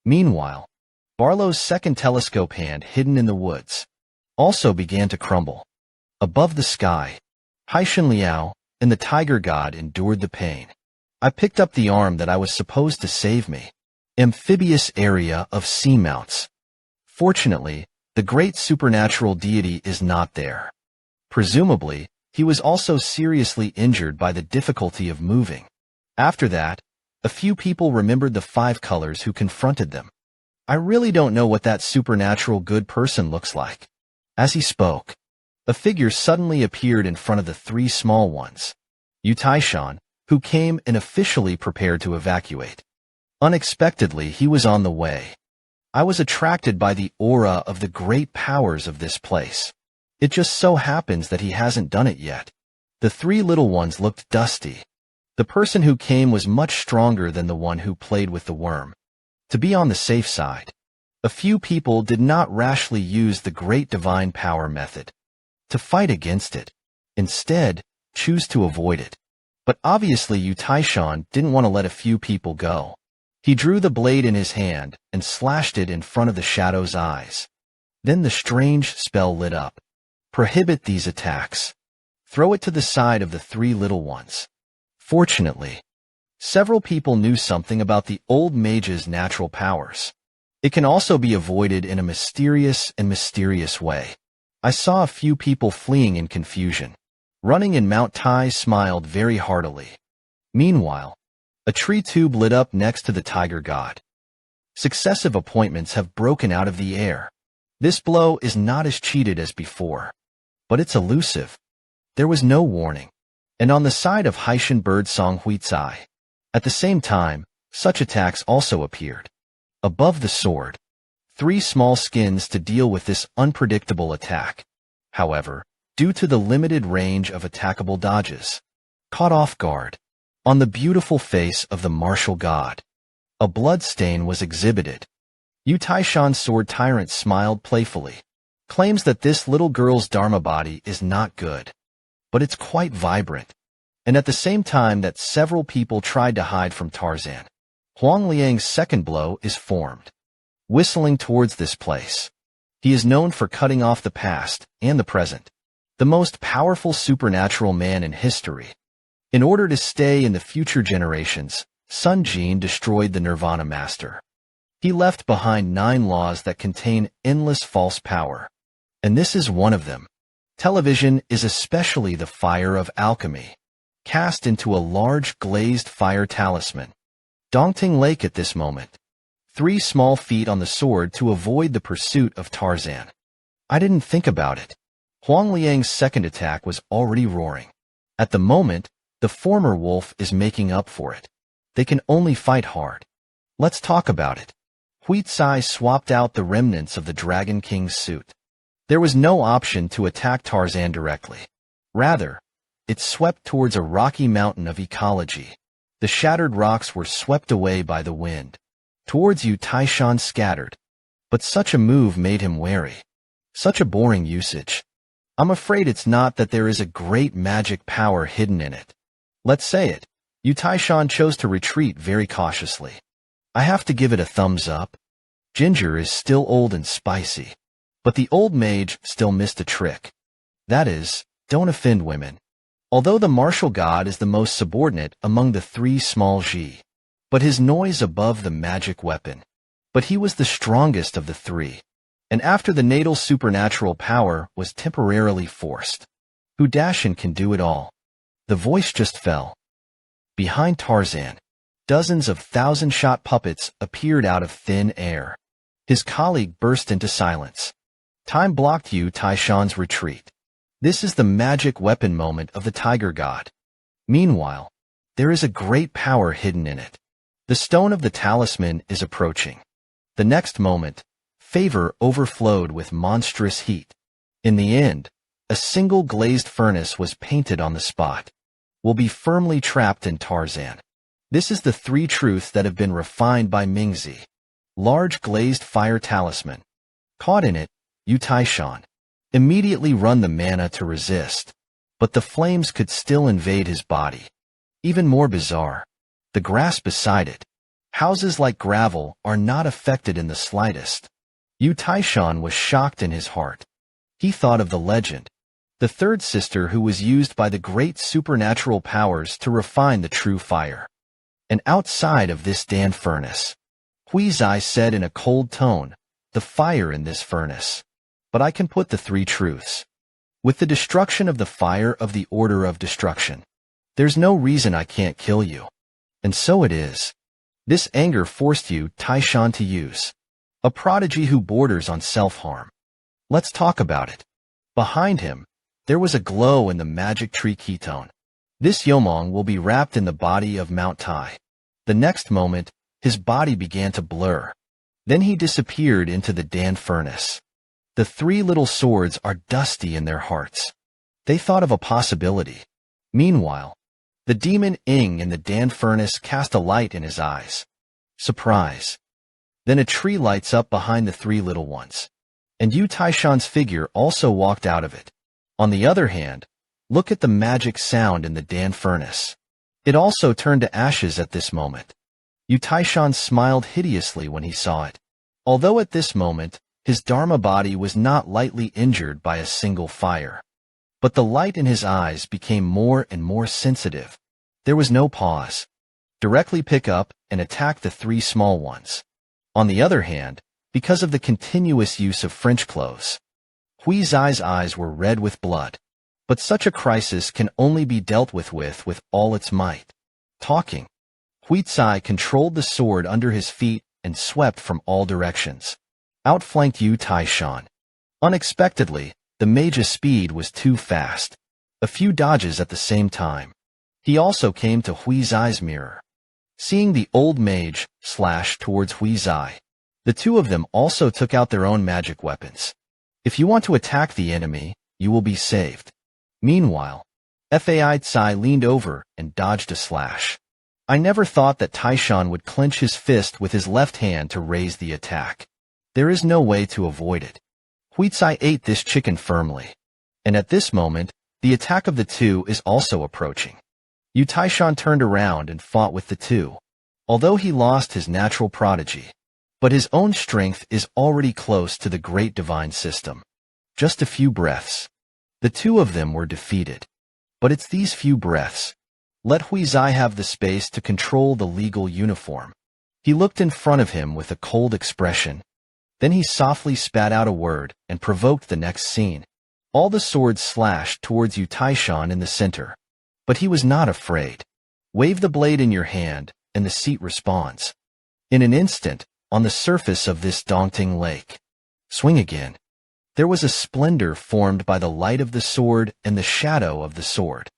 Meanwhile, Barlow's second telescope hand hidden in the woods also began to crumble. Above the sky, Haishan Liao and the tiger god endured the pain. I picked up the arm that I was supposed to save me. Amphibious area of seamounts. Fortunately, the great supernatural deity is not there. Presumably, he was also seriously injured by the difficulty of moving. After that, a few people remembered the 5 colors who confronted them. I really don't know what that supernatural good person looks like. As he spoke, a figure suddenly appeared in front of the 3 small ones. Yu Taishan, who came and officially prepared to evacuate. Unexpectedly, he was on the way. I was attracted by the aura of the great powers of this place. It just so happens that he hasn't done it yet. The 3 little ones looked dusty. The person who came was much stronger than the one who played with the worm. To be on the safe side, a few people did not rashly use the great divine power method to fight against it. Instead, choose to avoid it. But obviously Yu Taishan didn't want to let a few people go. He drew the blade in his hand and slashed it in front of the shadow's eyes. Then the strange spell lit up. Prohibit these attacks. Throw it to the side of the 3 little ones. Fortunately, several people knew something about the old mage's natural powers. It can also be avoided in a mysterious way. I saw a few people fleeing in confusion. Running in Mount Tai smiled very heartily. Meanwhile, a tree tube lit up next to the tiger god. Successive appointments have broken out of the air. This blow is not as cheated as before. But it's elusive. There was no warning. And on the side of Haishan Birdsong Huizai, at the same time, such attacks also appeared. Above the sword, 3 small skins to deal with this unpredictable attack. However, due to the limited range of attackable dodges, caught off guard, on the beautiful face of the martial god, a blood stain was exhibited. Yu Taishan's sword tyrant smiled playfully. Claims that this little girl's dharma body is not good, but it's quite vibrant. And at the same time that several people tried to hide from Tarzan, Huang Liang's second blow is formed, whistling towards this place. He is known for cutting off the past and the present, the most powerful supernatural man in history. In order to stay in the future generations, Sun Jin destroyed the Nirvana Master. He left behind 9 laws that contain endless false power. And this is one of them. Television is especially the fire of alchemy, cast into a large glazed fire talisman. Dongting Lake at this moment. 3 small feet on the sword to avoid the pursuit of Tarzan. I didn't think about it. Huang Liang's second attack was already roaring. At the moment, the former wolf is making up for it. They can only fight hard. Let's talk about it. Huizai swapped out the remnants of the Dragon King's suit. There was no option to attack Tarzan directly. Rather, it swept towards a rocky mountain of ecology. The shattered rocks were swept away by the wind. Towards you Taishan scattered. But such a move made him wary. Such a boring usage. I'm afraid it's not that there is a great magic power hidden in it. Let's say it. Yu Taishan chose to retreat very cautiously. I have to give it a thumbs up. Ginger is still old and spicy. But the old mage still missed a trick. That is, don't offend women. Although the martial god is the most subordinate among the 3 small Ji. But his noise above the magic weapon. But he was the strongest of the 3. And after the natal supernatural power was temporarily forced. Hu Dashin can do it all. The voice just fell. Behind Tarzan, dozens of 1,000-shot puppets appeared out of thin air. His colleague burst into silence. Time blocked Yu Taishan's retreat. This is the magic weapon moment of the tiger god. Meanwhile, there is a great power hidden in it. The stone of the talisman is approaching. The next moment, favor overflowed with monstrous heat. In the end, a single glazed furnace was painted on the spot. Will be firmly trapped in Tarzan. This is the 3 truths that have been refined by Mingzi. Large glazed fire talisman. Caught in it, Yu Taishan. Immediately run the mana to resist. But the flames could still invade his body. Even more bizarre. The grass beside it. Houses like gravel are not affected in the slightest. Yu Taishan was shocked in his heart. He thought of the legend. The 3rd sister who was used by the great supernatural powers to refine the true fire. And outside of this Dan furnace, Huizai said in a cold tone, the fire in this furnace. But I can put the 3 truths. With the destruction of the fire of the order of destruction, there's no reason I can't kill you. And so it is. This anger forced Yu Taishan to use. A prodigy who borders on self-harm. Let's talk about it. Behind him, there was a glow in the magic tree ketone. This Yomong will be wrapped in the body of Mount Tai. The next moment, his body began to blur. Then he disappeared into the Dan furnace. The 3 little swords are dusty in their hearts. They thought of a possibility. Meanwhile, the demon Ing in the Dan furnace cast a light in his eyes. Surprise. Then a tree lights up behind the 3 little ones. And Yu Taishan's figure also walked out of it. On the other hand, look at the magic sound in the Dan furnace. It also turned to ashes at this moment. Yu Taishan smiled hideously when he saw it. Although at this moment, his Dharma body was not lightly injured by a single fire. But the light in his eyes became more and more sensitive. There was no pause. Directly pick up and attack the 3 small ones. On the other hand, because of the continuous use of French clothes, Huizai's eyes were red with blood. But such a crisis can only be dealt with all its might. Talking, Huizai controlled the sword under his feet and swept from all directions. Outflanked Yu Taishan. Unexpectedly, the mage's speed was too fast. A few dodges at the same time. He also came to Huizai's mirror. Seeing the old mage slash towards Huizai, the 2 of them also took out their own magic weapons. If you want to attack the enemy, you will be saved. Meanwhile, Fai Tsai leaned over and dodged a slash. I never thought that Taishan would clench his fist with his left hand to raise the attack. There is no way to avoid it. Huizai ate this chicken firmly. And at this moment, the attack of the 2 is also approaching. Yu Taishan turned around and fought with the 2. Although he lost his natural prodigy, but his own strength is already close to the great divine system. Just a few breaths. The 2 of them were defeated. But it's these few breaths. Let Huizai have the space to control the legal uniform. He looked in front of him with a cold expression. Then he softly spat out a word and provoked the next scene. All the swords slashed towards Yu Taishan in the center. But he was not afraid. Wave the blade in your hand, and the seat responds. In an instant, on the surface of this daunting lake. Swing again. There was a splendor formed by the light of the sword and the shadow of the sword.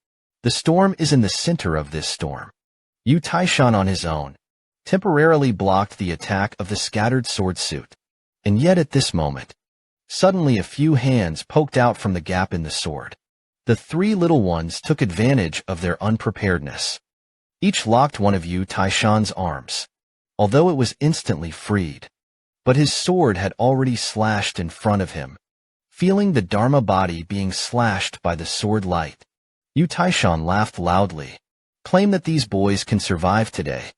The storm is in the center of this storm. Yu Taishan on his own temporarily blocked the attack of the scattered sword suit. And yet at this moment, suddenly a few hands poked out from the gap in the sword. The three little ones took advantage of their unpreparedness. Each locked one of Yu Taishan's arms, although it was instantly freed. But his sword had already slashed in front of him. Feeling the Dharma body being slashed by the sword light, Yu Taishan laughed loudly, claimed that these boys can survive today.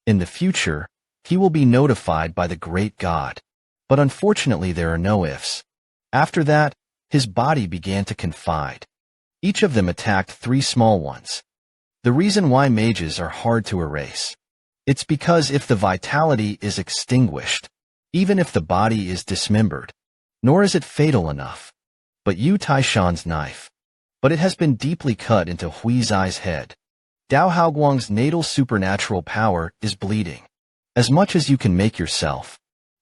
In the future, he will be notified by the great God. But unfortunately there are no ifs. After that, his body began to confide. Each of them attacked three small ones. The reason why mages are hard to erase. It's because if the vitality is extinguished, even if the body is dismembered, nor is it fatal enough. But Yu Taishan's knife. But it has been deeply cut into Hui Zai's head. Dao Haoguang's natal supernatural power is bleeding. As much as you can make yourself.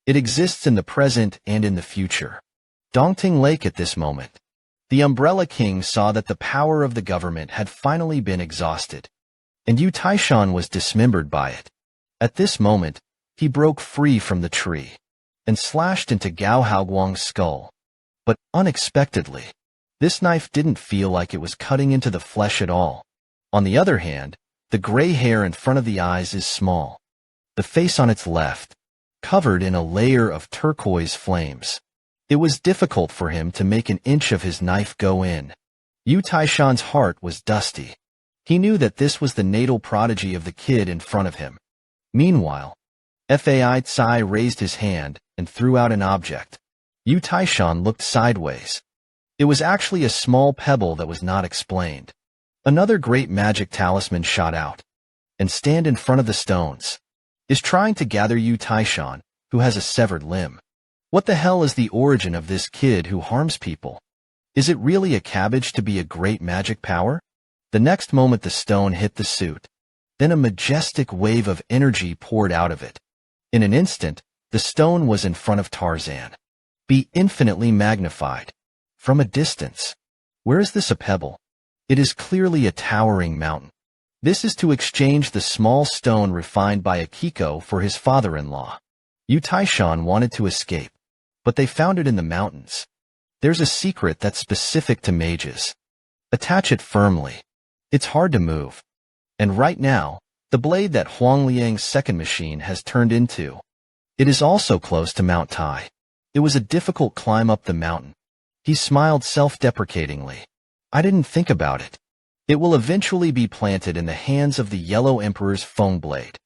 It exists in the present and in the future. Dongting Lake at this moment. The Umbrella King saw that the power of the government had finally been exhausted. And Yu Taishan was dismembered by it. At this moment, he broke free from the tree and slashed into Gao Haoguang's skull. But unexpectedly, this knife didn't feel like it was cutting into the flesh at all. On the other hand, the gray hair in front of the eyes is small. The face on its left, covered in a layer of turquoise flames. It was difficult for him to make an inch of his knife go in. Yu Taishan's heart was dusty. He knew that this was the natal prodigy of the kid in front of him. Meanwhile, Fai Tsai raised his hand and threw out an object. Yu Taishan looked sideways. It was actually a small pebble that was not explained. Another great magic talisman shot out, and stand in front of the stones. Is trying to gather Yu Taishan, who has a severed limb. What the hell is the origin of this kid who harms people? Is it really a cabbage to be a great magic power? The next moment the stone hit the suit. Then a majestic wave of energy poured out of it. In an instant, the stone was in front of Tarzan. Be infinitely magnified. From a distance. Where is this a pebble? It is clearly a towering mountain. This is to exchange the small stone refined by Akiko for his father-in-law. Yu Taishan wanted to escape, but they found it in the mountains. There's a secret that's specific to mages. Attach it firmly. It's hard to move. And right now, the blade that Huang Liang's second machine has turned into. It is also close to Mount Tai. It was a difficult climb up the mountain. He smiled self-deprecatingly. I didn't think about it. It will eventually be planted in the hands of the Yellow Emperor's Feng Blade.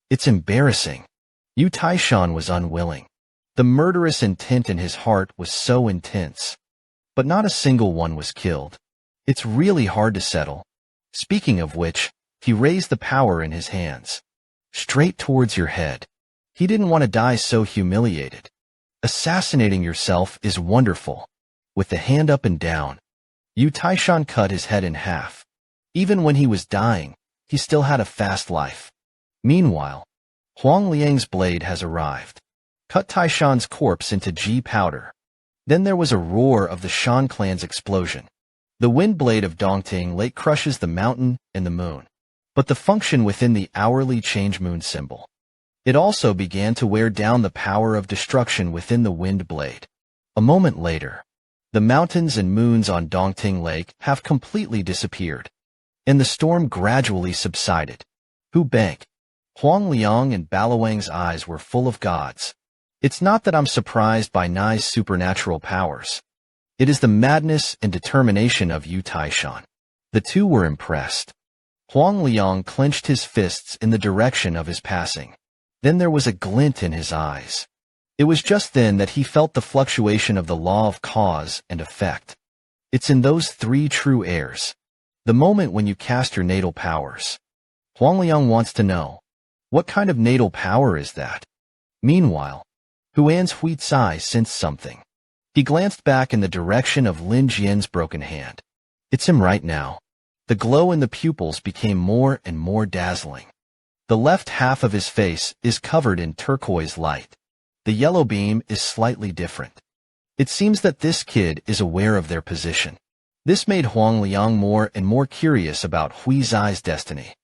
It's embarrassing. Yu Taishan was unwilling. The murderous intent in his heart was so intense. But not a single one was killed. It's really hard to settle. Speaking of which, he raised the power in his hands. Straight towards your head. He didn't want to die so humiliated. Assassinating yourself is wonderful. With the hand up and down, Yu Taishan cut his head in half. Even when he was dying, he still had a fast life. Meanwhile, Huang Liang's blade has arrived. Cut Taishan's corpse into G powder. Then there was a roar of the Shan clan's explosion. The wind blade of Dongting Lake crushes the mountain and the moon. But the function within the hourly change moon symbol. It also began to wear down the power of destruction within the wind blade. A moment later, the mountains and moons on Dongting Lake have completely disappeared, and the storm gradually subsided. Hu Bank, Huang Liang and Balawang's eyes were full of gods. It's not that I'm surprised by Nai's supernatural powers. It is the madness and determination of Yu Taishan. The two were impressed. Huang Liang clenched his fists in the direction of his passing. Then there was a glint in his eyes. It was just then that he felt the fluctuation of the law of cause and effect. It's in those three true airs. The moment when you cast your natal powers. Huang Liang wants to know, what kind of natal power is that? Meanwhile, Huan's Hui Tsai sensed something. He glanced back in the direction of Lin Jian's broken hand. It's him right now. The glow in the pupils became more and more dazzling. The left half of his face is covered in turquoise light. The yellow beam is slightly different. It seems that this kid is aware of their position. This made Huang Liang more and more curious about Hui Zai's destiny.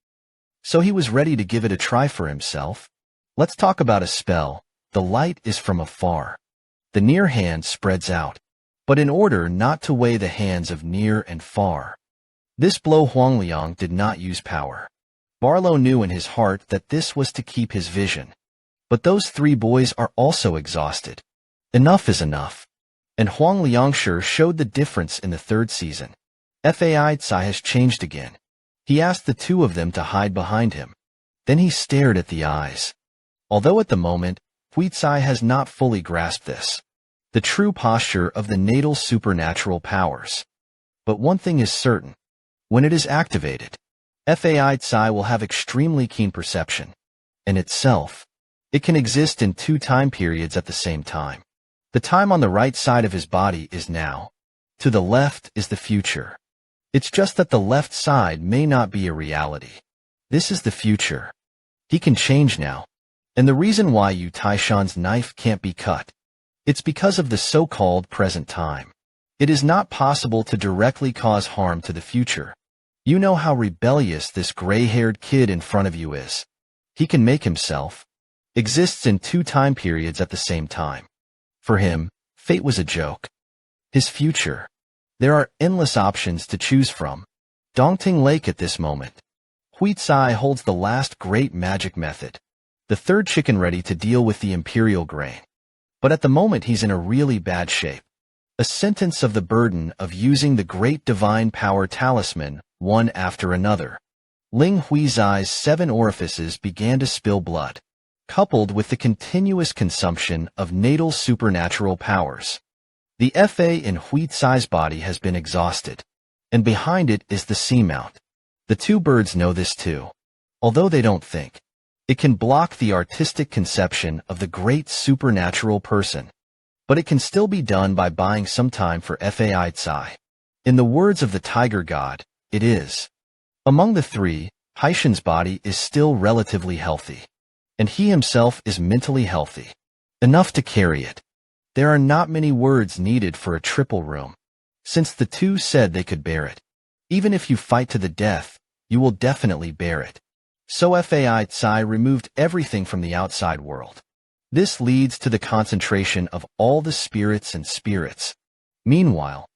So he was ready to give it a try for himself. Let's talk about a spell. The light is from afar. The near hand spreads out, but in order not to weigh the hands of near and far. This blow Huang Liang did not use power. Barlow knew in his heart that this was to keep his vision. But those three boys are also exhausted. Enough is enough. And Huang Liangshi showed the difference in the third season. Fai Tsai has changed again. He asked the two of them to hide behind him. Then he stared at the eyes. Although at the moment, Hui Tsai has not fully grasped this. The true posture of the natal supernatural powers. But one thing is certain. When it is activated, Fai Tsai will have extremely keen perception. In itself, it can exist in two time periods at the same time. The time on the right side of his body is now. To the left is the future. It's just that the left side may not be a reality. This is the future. He can change now. And the reason why Yu Taishan's knife can't be cut, it's because of the so-called present time. It is not possible to directly cause harm to the future. You know how rebellious this gray-haired kid in front of you is. He can make himself, exists in two time periods at the same time. For him, fate was a joke. His future. There are endless options to choose from. Dongting Lake at this moment. Hui Tsai holds the last great magic method. The third chicken ready to deal with the imperial grain. But at the moment he's in a really bad shape. A sentence of the burden of using the great divine power talisman, one after another. Ling Huizai's 7 orifices began to spill blood, coupled with the continuous consumption of natal supernatural powers. The Fa in Hui Tsai's body has been exhausted, and behind it is the seamount. The two birds know this too, although they don't think. It can block the artistic conception of the great supernatural person, but it can still be done by buying some time for Fai Tsai. In the words of the tiger god, it is. Among the three, Haishan's body is still relatively healthy, and he himself is mentally healthy, enough to carry it. There are not many words needed for a triple room, since the two said they could bear it. Even if you fight to the death, you will definitely bear it. So Fai Tsai removed everything from the outside world. This leads to the concentration of all the spirits and spirits. Meanwhile,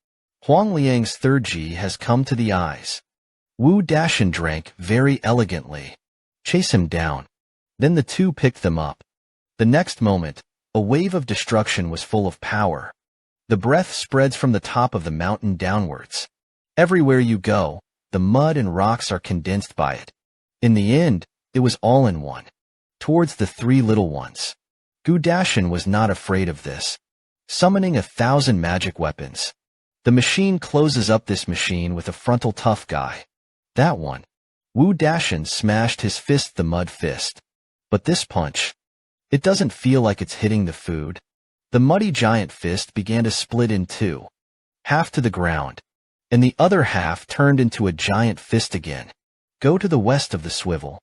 Huang Liang's third Ji has come to the eyes. Wu Dashan drank very elegantly. Chase him down. Then the two picked them up. The next moment, a wave of destruction was full of power. The breath spreads from the top of the mountain downwards. Everywhere you go, the mud and rocks are condensed by it. In the end, it was all in one. Towards the three little ones. Gu Dashan was not afraid of this. Summoning 1,000 magic weapons. The machine closes up this machine with a frontal tough guy. That one. Wu Dashan smashed his fist the mud fist. But this punch, it doesn't feel like it's hitting the food. The muddy giant fist began to split in two. Half to the ground. And the other half turned into a giant fist again. Go to the west of the swivel.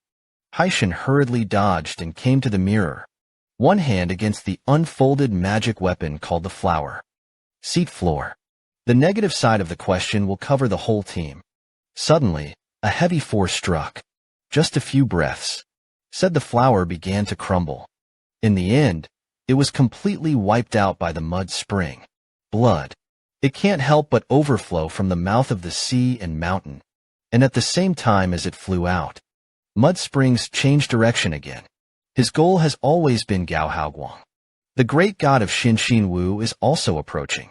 Haishan hurriedly dodged and came to the mirror. One hand against the unfolded magic weapon called the flower. Seat floor. The negative side of the question will cover the whole team. Suddenly, a heavy force struck. Just a few breaths. Said the flower began to crumble. In the end, it was completely wiped out by the mud spring. Blood. It can't help but overflow from the mouth of the sea and mountain. And at the same time as it flew out, Mud Springs changed direction again. His goal has always been Gao Haoguang. The great god of Xin Wu is also approaching.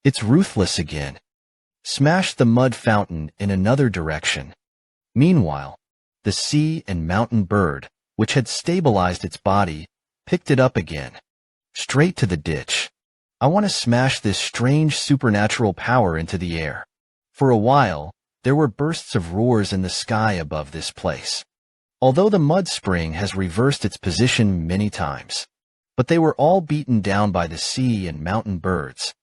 It's ruthless again. Smash the mud fountain in another direction. Meanwhile, the sea and mountain bird, which had stabilized its body, picked it up again. Straight to the ditch. I want to smash this strange supernatural power into the air. For a while, there were bursts of roars in the sky above this place. Although the mud spring has reversed its position many times. But they were all beaten down by the sea and mountain birds.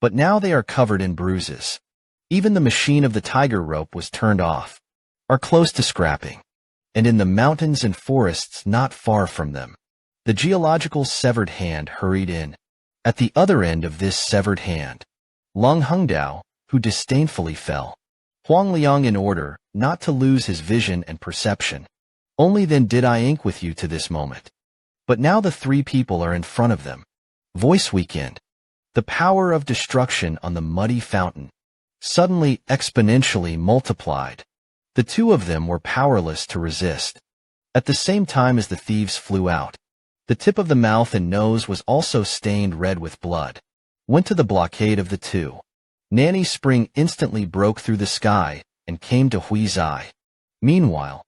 But now they are covered in bruises. Even the machine of the tiger rope was turned off. Are close to scrapping. and in the mountains and forests not far from them. The geological severed hand hurried in. At the other end of this severed hand, Lung Hungdao, who disdainfully fell. Huang Liang in order not to lose his vision and perception. Only then did I ink with you to this moment. But now the three people are in front of them. Voice weakened. The power of destruction on the muddy fountain suddenly exponentially multiplied. The two of them were powerless to resist. At the same time as the thieves flew out, the tip of the mouth and nose was also stained red with blood. Went to the blockade of the two. Nanny's spring instantly broke through the sky and came to Hui Zai. Meanwhile,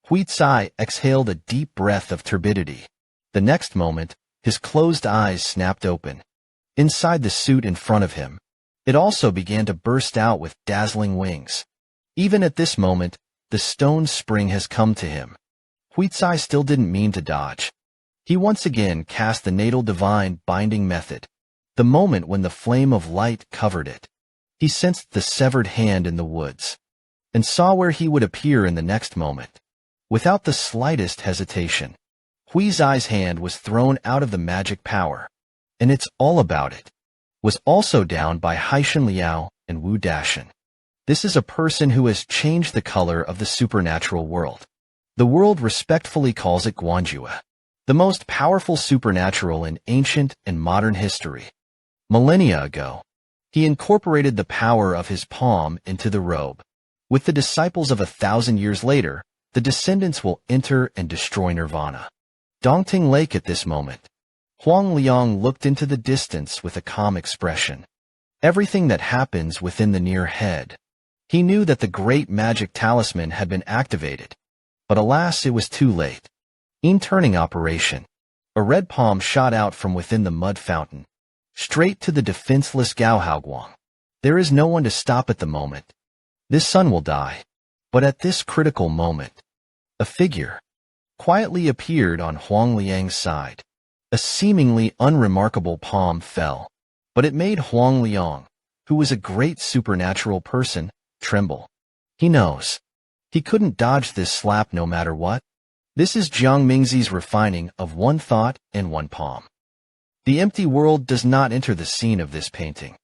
Hui Zai exhaled a deep breath of turbidity. The next moment, his closed eyes snapped open. Inside the suit in front of him, it also began to burst out with dazzling wings. Even at this moment, the stone spring has come to him. Hui Zai still didn't mean to dodge. He once again cast the natal divine binding method. The moment when the flame of light covered it, he sensed the severed hand in the woods, and saw where he would appear in the next moment. Without the slightest hesitation, Hui Zai's hand was thrown out of the magic power, and it's all about it. Was also down by Haishan Liao and Wu Dashan. This is a person who has changed the color of the supernatural world. The world respectfully calls it Guanjua, the most powerful supernatural in ancient and modern history. Millennia ago, he incorporated the power of his palm into the robe. With the disciples of 1,000 years later, the descendants will enter and destroy Nirvana. Dongting Lake at this moment. Huang Liang looked into the distance with a calm expression. Everything that happens within the near head. He knew that the great magic talisman had been activated, but alas, it was too late. In turning operation, a red palm shot out from within the mud fountain, straight to the defenseless Gao Haoguang. There is no one to stop at the moment. This son will die. But at this critical moment, a figure quietly appeared on Huang Liang's side. A seemingly unremarkable palm fell, but it made Huang Liang, who was a great supernatural person, tremble. He knows. He couldn't dodge this slap no matter what. This is Jiang Mingzi's refining of one thought and one palm. The empty world does not enter the scene of this painting.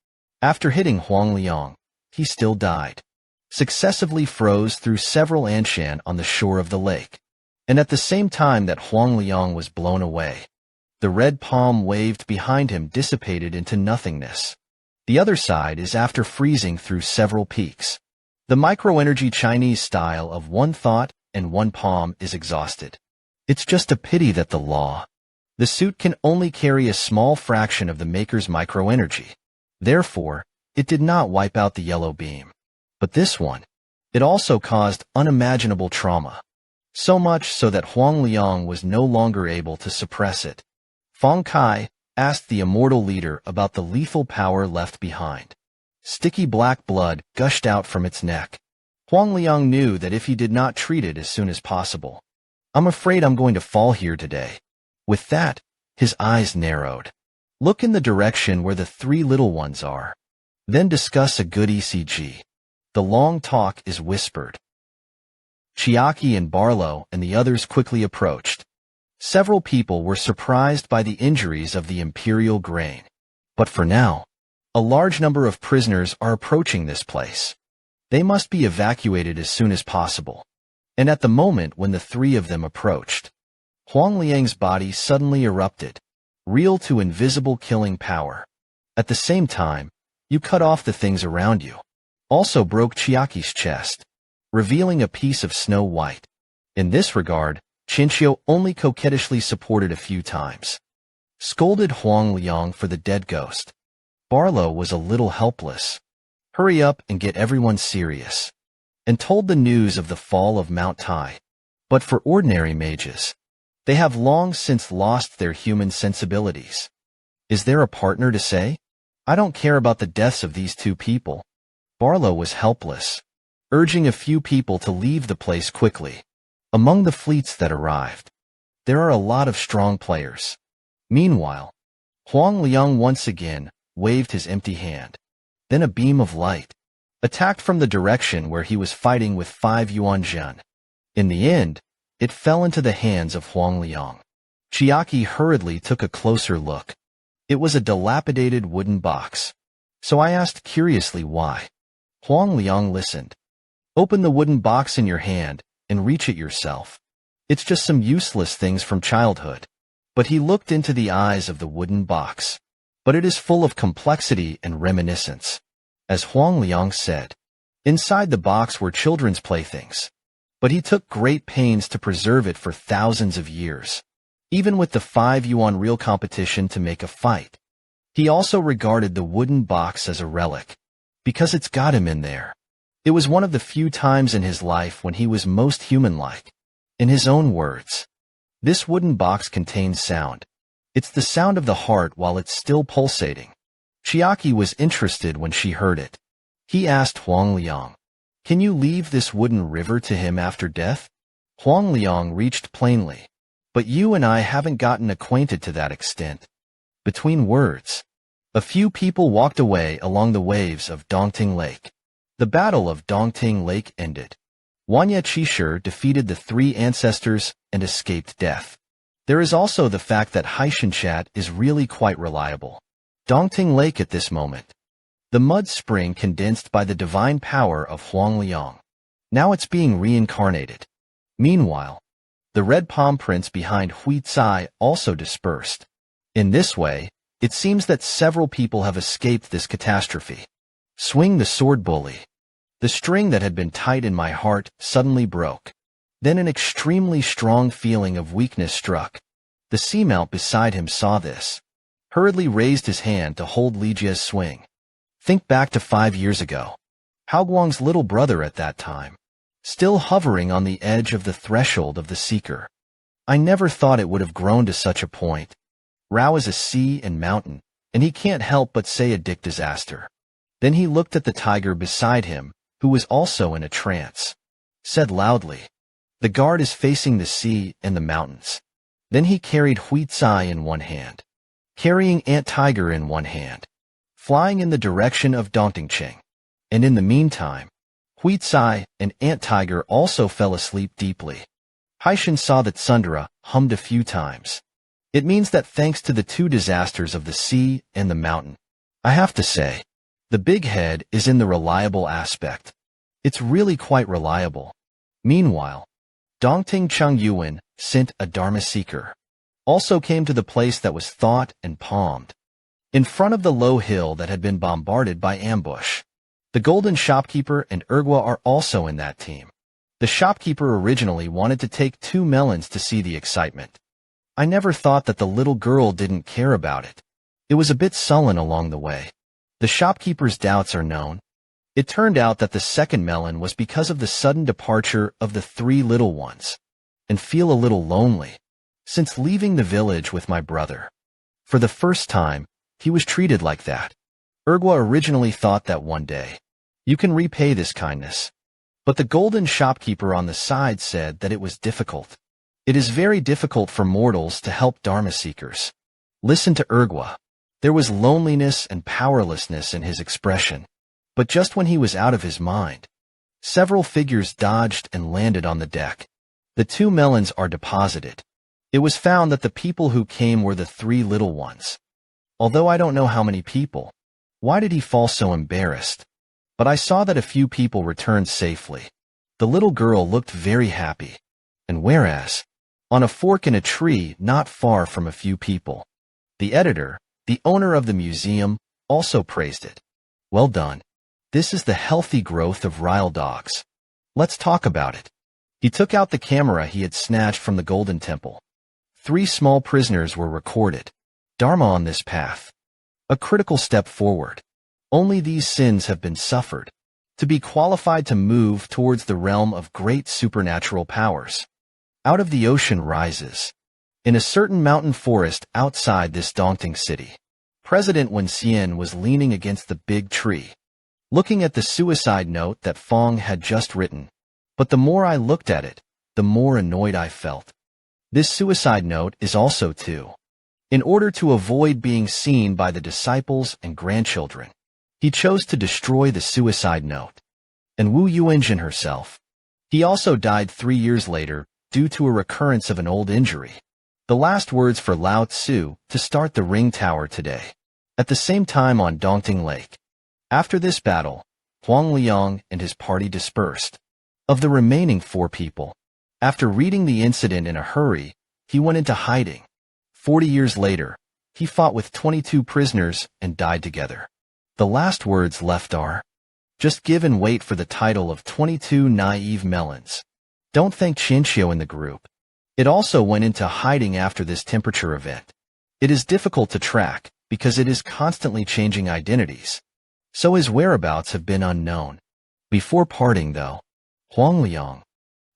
After hitting Huang Liang, he still died. Successively froze through several anshan on the shore of the lake. And at the same time that Huang Liang was blown away, the red palm waved behind him dissipated into nothingness. The other side is after freezing through several peaks. The microenergy Chinese style of one thought and one palm is exhausted. It's just a pity that the suit can only carry a small fraction of the maker's microenergy. Therefore, it did not wipe out the yellow beam. But this one, it also caused unimaginable trauma. So much so that Huang Liang was no longer able to suppress it. Feng Kai asked the immortal leader about the lethal power left behind. Sticky black blood gushed out from its neck. Huang Liang knew that if he did not treat it as soon as possible, I'm afraid I'm going to fall here today. With that, his eyes narrowed. Look in the direction where the three little ones are. Then discuss a good ECG. The long talk is whispered. Chiaki and Barlow and the others quickly approached. Several people were surprised by the injuries of the Imperial grain. But for now, a large number of prisoners are approaching this place. They must be evacuated as soon as possible. And at the moment when the three of them approached, Huang Liang's body suddenly erupted, real to invisible killing power. At the same time, you cut off the things around you. Also broke Chiaki's chest, revealing a piece of snow white. In this regard, Chinchio only coquettishly supported a few times. Scolded Huang Liang for the dead ghost. Barlow was a little helpless. Hurry up and get everyone serious. And told the news of the fall of Mount Tai. But for ordinary mages, they have long since lost their human sensibilities. Is there a partner to say? I don't care about the deaths of these two people. Barlow was helpless, urging a few people to leave the place quickly. Among the fleets that arrived, there are a lot of strong players. Meanwhile, Huang Liang once again waved his empty hand. Then a beam of light attacked from the direction where he was fighting with 5 Yuanzhen. In the end, it fell into the hands of Huang Liang. Chiaki hurriedly took a closer look. It was a dilapidated wooden box. So I asked curiously why. Huang Liang listened. Open the wooden box in your hand and reach it yourself. It's just some useless things from childhood. But he looked into the eyes of the wooden box. But it is full of complexity and reminiscence. As Huang Liang said, inside the box were children's playthings. But he took great pains to preserve it for thousands of years, even with the 5 yuan real competition to make a fight. He also regarded the wooden box as a relic, because it's got him in there. It was one of the few times in his life when he was most human-like. In his own words, this wooden box contains sound. It's the sound of the heart while it's still pulsating. Chiaki was interested when she heard it. He asked Huang Liang, "Can you leave this wooden river to him after death?" Huang Liang reached plainly, "But you and I haven't gotten acquainted to that extent." Between words, a few people walked away along the waves of Dongting Lake. The Battle of Dongting Lake ended. Wanya Qishir defeated the 3 ancestors and escaped death. There is also the fact that Haishanchat is really quite reliable. Dongting Lake at this moment. The mud spring condensed by the divine power of Huang Liang. Now it's being reincarnated. Meanwhile, the red palm prints behind Hui Tsai also dispersed. In this way, it seems that several people have escaped this catastrophe. Swing the sword, bully. The string that had been tight in my heart suddenly broke. Then an extremely strong feeling of weakness struck. The seamount beside him saw this. Hurriedly raised his hand to hold Li Jie's swing. Think back to 5 years ago. Hao Guang's little brother at that time. Still hovering on the edge of the threshold of the Seeker. I never thought it would have grown to such a point. Rao is a sea and mountain, and he can't help but say a dick disaster. Then he looked at the tiger beside him, who was also in a trance. Said loudly, "The guard is facing the sea and the mountains." Then he carried Hui Tsai in one hand, carrying Ant Tiger in one hand, flying in the direction of Dongtingcheng. And in the meantime, Hui Tsai and Ant Tiger also fell asleep deeply. Haishan saw that Sundara hummed a few times. It means that thanks to the 2 disasters of the sea and the mountain, I have to say, the big head is in the reliable aspect. It's really quite reliable. Meanwhile, Dongting Chung Yuan sent a Dharma seeker. Also came to the place that was thought and palmed. In front of the low hill that had been bombarded by ambush. The golden shopkeeper and Ergwa are also in that team. The shopkeeper originally wanted to take 2 melons to see the excitement. I never thought that the little girl didn't care about it. It was a bit sullen along the way. The shopkeeper's doubts are known. It turned out that the second melon was because of the sudden departure of the 3 little ones. And feel a little lonely. Since leaving the village with my brother. For the first time, he was treated like that. Ergwa originally thought that one day, you can repay this kindness. But the golden shopkeeper on the side said that it was difficult. It is very difficult for mortals to help Dharma seekers. Listen to Ergwa. There was loneliness and powerlessness in his expression. But just when he was out of his mind, several figures dodged and landed on the deck. The 2 melons are deposited. It was found that the people who came were the 3 little ones. Although I don't know how many people. Why did he fall so embarrassed? But I saw that a few people returned safely. The little girl looked very happy. And whereas, on a fork in a tree not far from a few people, the editor, the owner of the museum, also praised it. Well done. This is the healthy growth of Ryle dogs. Let's talk about it. He took out the camera he had snatched from the Golden Temple. 3 small prisoners were recorded. Dharma on this path. A critical step forward. Only these sins have been suffered. To be qualified to move towards the realm of great supernatural powers. Out of the ocean rises. In a certain mountain forest outside this Dongting city, President Wen Xian was leaning against the big tree, looking at the suicide note that Fong had just written. But the more I looked at it, the more annoyed I felt. This suicide note is also too. In order to avoid being seen by the disciples and grandchildren, he chose to destroy the suicide note. And Wu Yuanjin herself. He also died 3 years later due to a recurrence of an old injury. The last words for Lao Tzu to start the ring tower today. At the same time on Dongting Lake. After this battle, Huang Liang and his party dispersed. Of the remaining 4 people, after reading the incident in a hurry, he went into hiding. 40 years later, he fought with 22 prisoners and died together. The last words left are, "Just give and wait for the title of 22 naive melons." Don't thank Chinchio in the group. It also went into hiding after this temperature event. It is difficult to track because it is constantly changing identities. So his whereabouts have been unknown. Before parting, though, Huang Liang,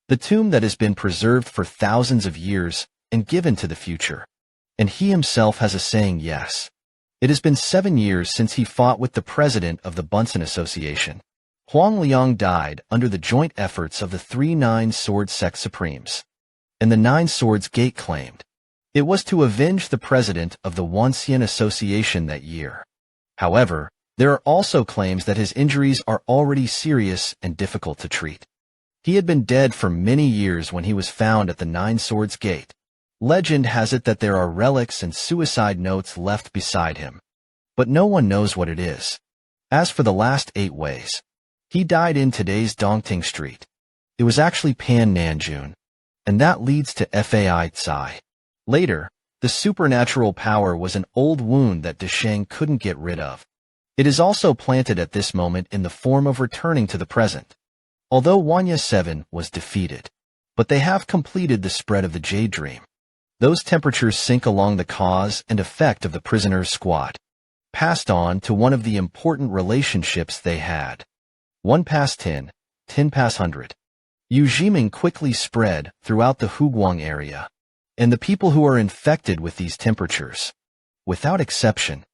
the tomb that has been preserved for thousands of years and given to the future. And he himself has a saying, yes. It has been 7 years since he fought with the president of the Bunsen Association. Huang Liang died under the joint efforts of the 3 Nine-Sword Sect Supremes. And the Nine Swords Gate claimed it was to avenge the president of the Wanxian Association that year. However, there are also claims that his injuries are already serious and difficult to treat. He had been dead for many years when he was found at the Nine Swords Gate. Legend has it that there are relics and suicide notes left beside him. But no one knows what it is. As for the last 8 ways, he died in today's Dongting Street. It was actually Pan Nanjun. And that leads to Fai Tsai. Later, the supernatural power was an old wound that Desheng couldn't get rid of. It is also planted at this moment in the form of returning to the present. Although Wanya 7 was defeated, but they have completed the spread of the Jade Dream. Those temperatures sink along the cause and effect of the prisoner's squad, passed on to one of the important relationships they had. 1 past 10, 10 past 100. Yu Jiming quickly spread throughout the Huguang area, and the people who are infected with these temperatures, without exception,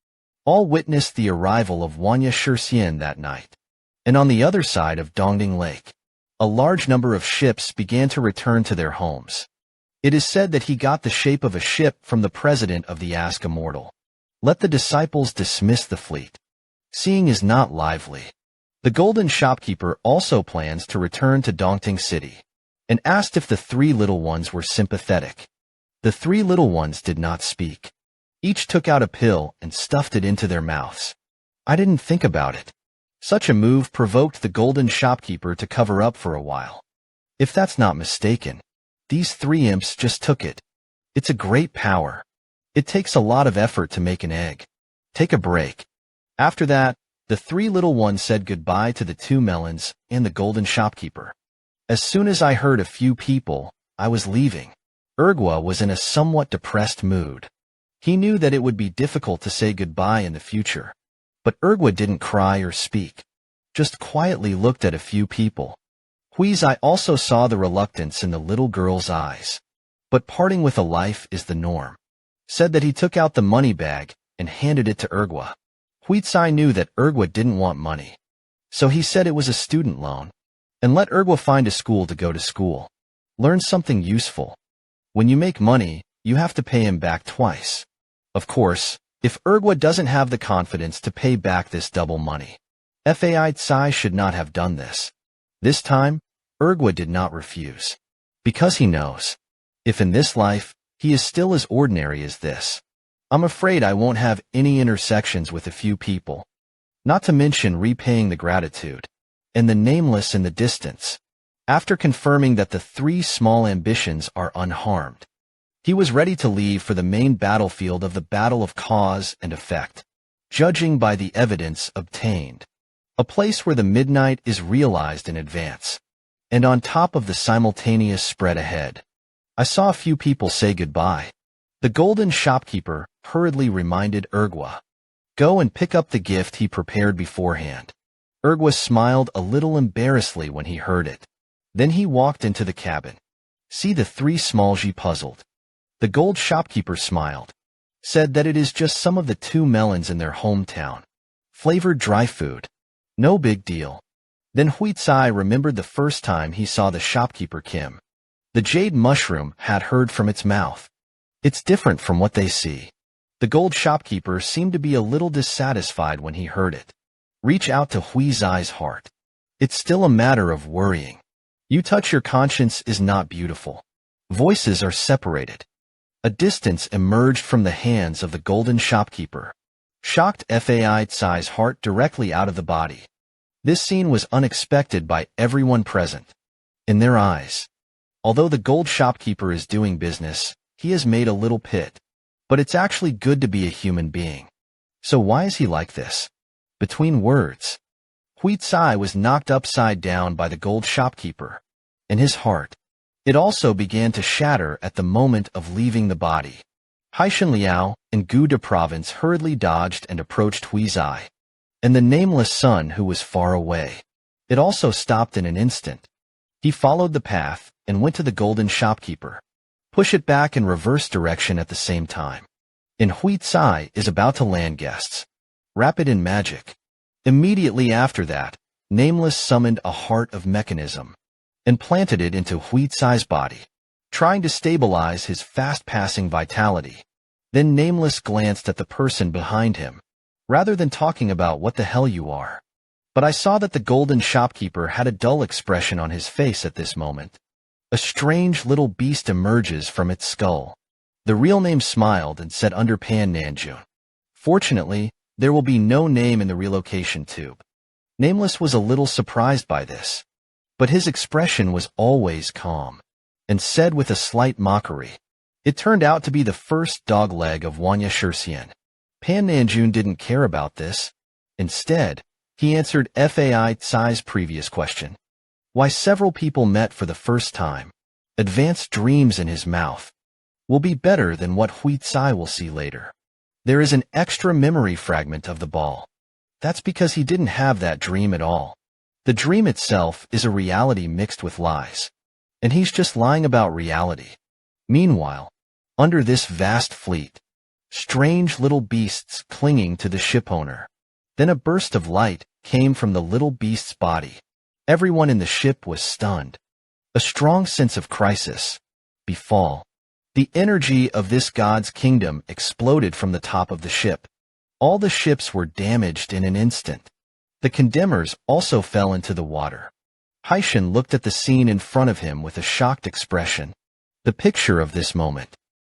all witnessed the arrival of Wanya Shixian that night. And on the other side of Dongting Lake, a large number of ships began to return to their homes. It is said that he got the shape of a ship from the president of the Ask Immortal. Let the disciples dismiss the fleet. Seeing is not lively. The golden shopkeeper also plans to return to Dongting City, and asked if the 3 little ones were sympathetic. The 3 little ones did not speak. Each took out a pill and stuffed it into their mouths. I didn't think about it. Such a move provoked the golden shopkeeper to cover up for a while. If that's not mistaken, these 3 imps just took it. It's a great power. It takes a lot of effort to make an egg. Take a break. After that, the 3 little ones said goodbye to the 2 melons and the golden shopkeeper. As soon as I heard a few people, I was leaving. Ergwa was in a somewhat depressed mood. He knew that it would be difficult to say goodbye in the future. But Ergwa didn't cry or speak, just quietly looked at a few people. Huizai also saw the reluctance in the little girl's eyes. But parting with a life is the norm. Said that he took out the money bag and handed it to Ergwa. Huizai knew that Ergwa didn't want money. So he said it was a student loan. And let Ergwa find a school to go to school. Learn something useful. When you make money, you have to pay him back twice. Of course, if Ergwa doesn't have the confidence to pay back this double money, Fai Tsai should not have done this. This time, Ergwa did not refuse. Because he knows, if in this life, he is still as ordinary as this, I'm afraid I won't have any intersections with a few people. Not to mention repaying the gratitude, and the nameless in the distance. After confirming that the 3 small ambitions are unharmed, he was ready to leave for the main battlefield of the battle of cause and effect, judging by the evidence obtained. A place where the midnight is realized in advance, and on top of the simultaneous spread ahead. I saw a few people say goodbye. The golden shopkeeper hurriedly reminded Ergwa, "Go and pick up the gift he prepared beforehand." Ergwa smiled a little embarrassedly when he heard it. Then he walked into the cabin. See the 3 small Ji puzzled. The gold shopkeeper smiled, said that it is just some of the 2 melons in their hometown. Flavored dry food. No big deal. Then Huizai remembered the first time he saw the shopkeeper Kim. The jade mushroom had heard from its mouth. It's different from what they see. The gold shopkeeper seemed to be a little dissatisfied when he heard it. Reach out to Huizai's heart. It's still a matter of worrying. You touch your conscience is not beautiful. Voices are separated. A distance emerged from the hands of the golden shopkeeper. Shocked Fai Tsai's heart directly out of the body. This scene was unexpected by everyone present. In their eyes, although the gold shopkeeper is doing business, he has made a little pit. But it's actually good to be a human being. So why is he like this? Between words, Hui Tsai was knocked upside down by the gold shopkeeper. In his heart, it also began to shatter at the moment of leaving the body. Haishan Liao and Gu De Province hurriedly dodged and approached Hui Tsai. And the nameless son who was far away. It also stopped in an instant. He followed the path and went to the golden shopkeeper. Push it back in reverse direction at the same time. And Hui Tsai is about to land guests. Rapid in magic. Immediately after that, Nameless summoned a heart of mechanism and planted it into Hui Tsai's body, trying to stabilize his fast-passing vitality. Then Nameless glanced at the person behind him, rather than talking about what the hell you are. But I saw that the golden shopkeeper had a dull expression on his face at this moment. A strange little beast emerges from its skull. The real name smiled and said under Pan Nanjun. Fortunately, there will be no name in the relocation tube. Nameless was a little surprised by this, but his expression was always calm, and said with a slight mockery, "It turned out to be the first dog leg of Wanya Shurxian." Pan Nanjun didn't care about this. Instead, he answered Fai Tsai's previous question. Why several people met for the first time. Advanced dreams in his mouth. Will be better than what Hui Tsai will see later. There is an extra memory fragment of the ball. That's because he didn't have that dream at all. The dream itself is a reality mixed with lies. And he's just lying about reality. Meanwhile, under this vast fleet, strange little beasts clinging to the shipowner. Then a burst of light came from the little beast's body. Everyone in the ship was stunned. A strong sense of crisis. Befall. The energy of this god's kingdom exploded from the top of the ship. All the ships were damaged in an instant. The condemners also fell into the water. Haishan looked at the scene in front of him with a shocked expression. The picture of this moment.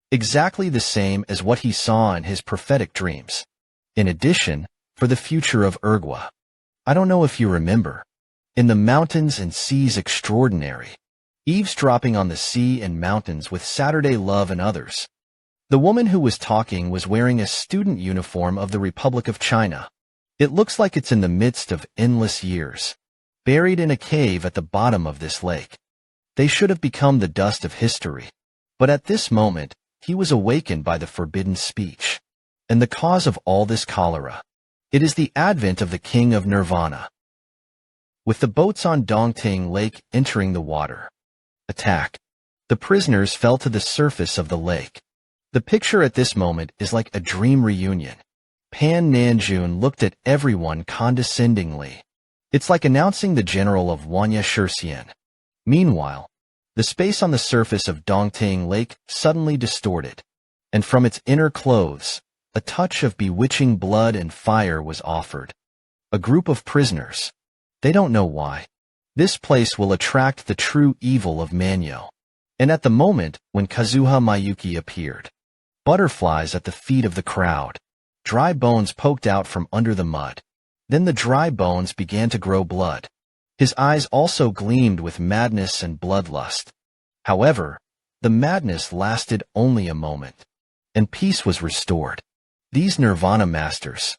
Exactly the same as what he saw in his prophetic dreams. In addition, for the future of Urgwa. I don't know if you remember. In the mountains and seas extraordinary. Eavesdropping on the sea and mountains with Saturday Love and others. The woman who was talking was wearing a student uniform of the Republic of China. It looks like it's in the midst of endless years, buried in a cave at the bottom of this lake. They should have become the dust of history. But at this moment, he was awakened by the forbidden speech. And the cause of all this cholera. It is the advent of the king of Nirvana. With the boats on Dongting Lake entering the water. Attack. The prisoners fell to the surface of the lake. The picture at this moment is like a dream reunion. Pan Nanjun looked at everyone condescendingly. It's like announcing the general of Wanya Shurxian. Meanwhile, the space on the surface of Dongting Lake suddenly distorted, and from its inner clothes, a touch of bewitching blood and fire was offered. A group of prisoners. They don't know why. This place will attract the true evil of Manhwa. And at the moment when Kazuha Mayuki appeared, butterflies at the feet of the crowd. Dry bones poked out from under the mud. Then the dry bones began to grow blood. His eyes also gleamed with madness and bloodlust. However, the madness lasted only a moment, and peace was restored. These Nirvana masters.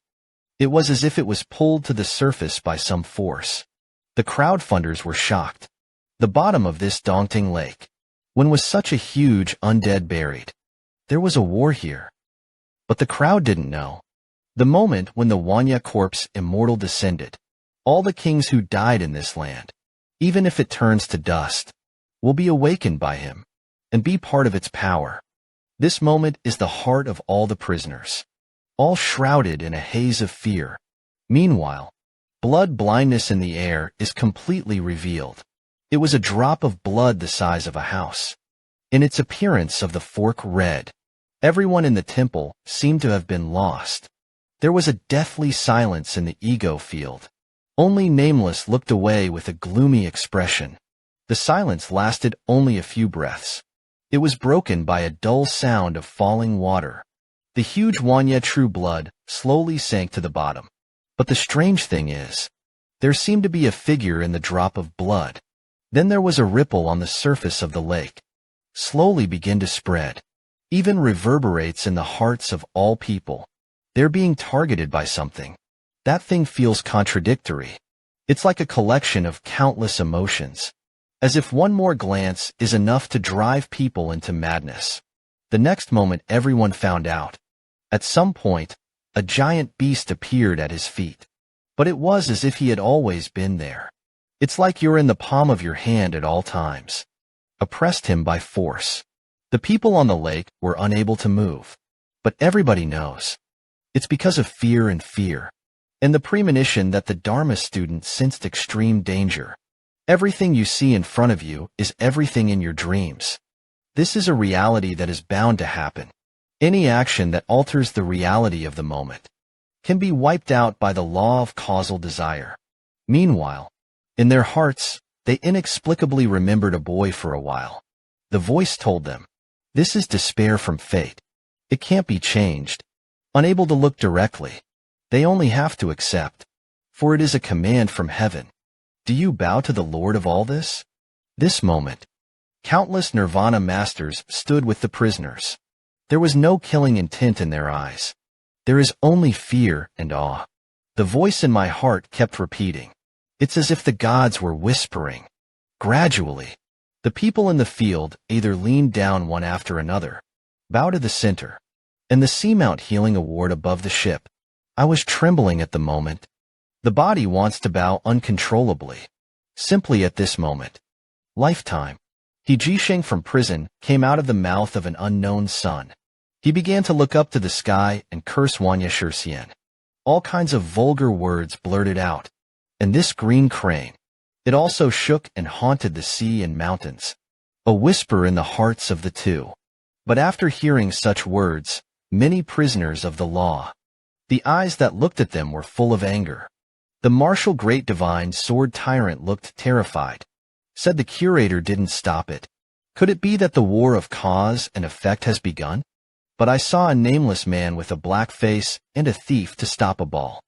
It was as if it was pulled to the surface by some force. The crowdfunders were shocked. The bottom of this Dongting Lake. When was such a huge undead buried? There was a war here. But the crowd didn't know. The moment when the Wanya corpse immortal descended, all the kings who died in this land, even if it turns to dust, will be awakened by him, and be part of its power. This moment is the heart of all the prisoners, all shrouded in a haze of fear. Meanwhile, blood blindness in the air is completely revealed. It was a drop of blood the size of a house. In its appearance of the fork red, everyone in the temple seemed to have been lost. There was a deathly silence in the ego field. Only Nameless looked away with a gloomy expression. The silence lasted only a few breaths. It was broken by a dull sound of falling water. The huge Wanya True Blood slowly sank to the bottom. But the strange thing is, there seemed to be a figure in the drop of blood. Then there was a ripple on the surface of the lake. Slowly begin to spread. Even reverberates in the hearts of all people. They're being targeted by something. That thing feels contradictory. It's like a collection of countless emotions. As if one more glance is enough to drive people into madness. The next moment everyone found out. At some point, a giant beast appeared at his feet. But it was as if he had always been there. It's like you're in the palm of your hand at all times. Oppressed him by force. The people on the lake were unable to move. But everybody knows. It's because of fear and the premonition that the Dharma student sensed extreme danger. Everything you see in front of you is everything in your dreams. This is a reality that is bound to happen. Any action that alters the reality of the moment can be wiped out by the law of causal desire. Meanwhile, in their hearts, they inexplicably remembered a boy for a while. The voice told them, "This is despair from fate. It can't be changed." Unable to look directly, they only have to accept, for it is a command from heaven. Do you bow to the Lord of all this? This moment, countless Nirvana masters stood with the prisoners. There was no killing intent in their eyes. There is only fear and awe. The voice in my heart kept repeating. It's as if the gods were whispering. Gradually, the people in the field either leaned down one after another, bow to the center, and the Seamount Healing Award above the ship. I was trembling at the moment. The body wants to bow uncontrollably. Simply at this moment. Lifetime. He Jisheng from prison came out of the mouth of an unknown son. He began to look up to the sky and curse Wanya Shurxian. All kinds of vulgar words blurted out. And this green crane. It also shook and haunted the sea and mountains. A whisper in the hearts of the two. But after hearing such words, many prisoners of the law, the eyes that looked at them were full of anger. The martial great divine sword tyrant looked terrified. Said the curator didn't stop it. Could it be that the war of cause and effect has begun? But I saw a nameless man with a black face and a thief to stop a ball.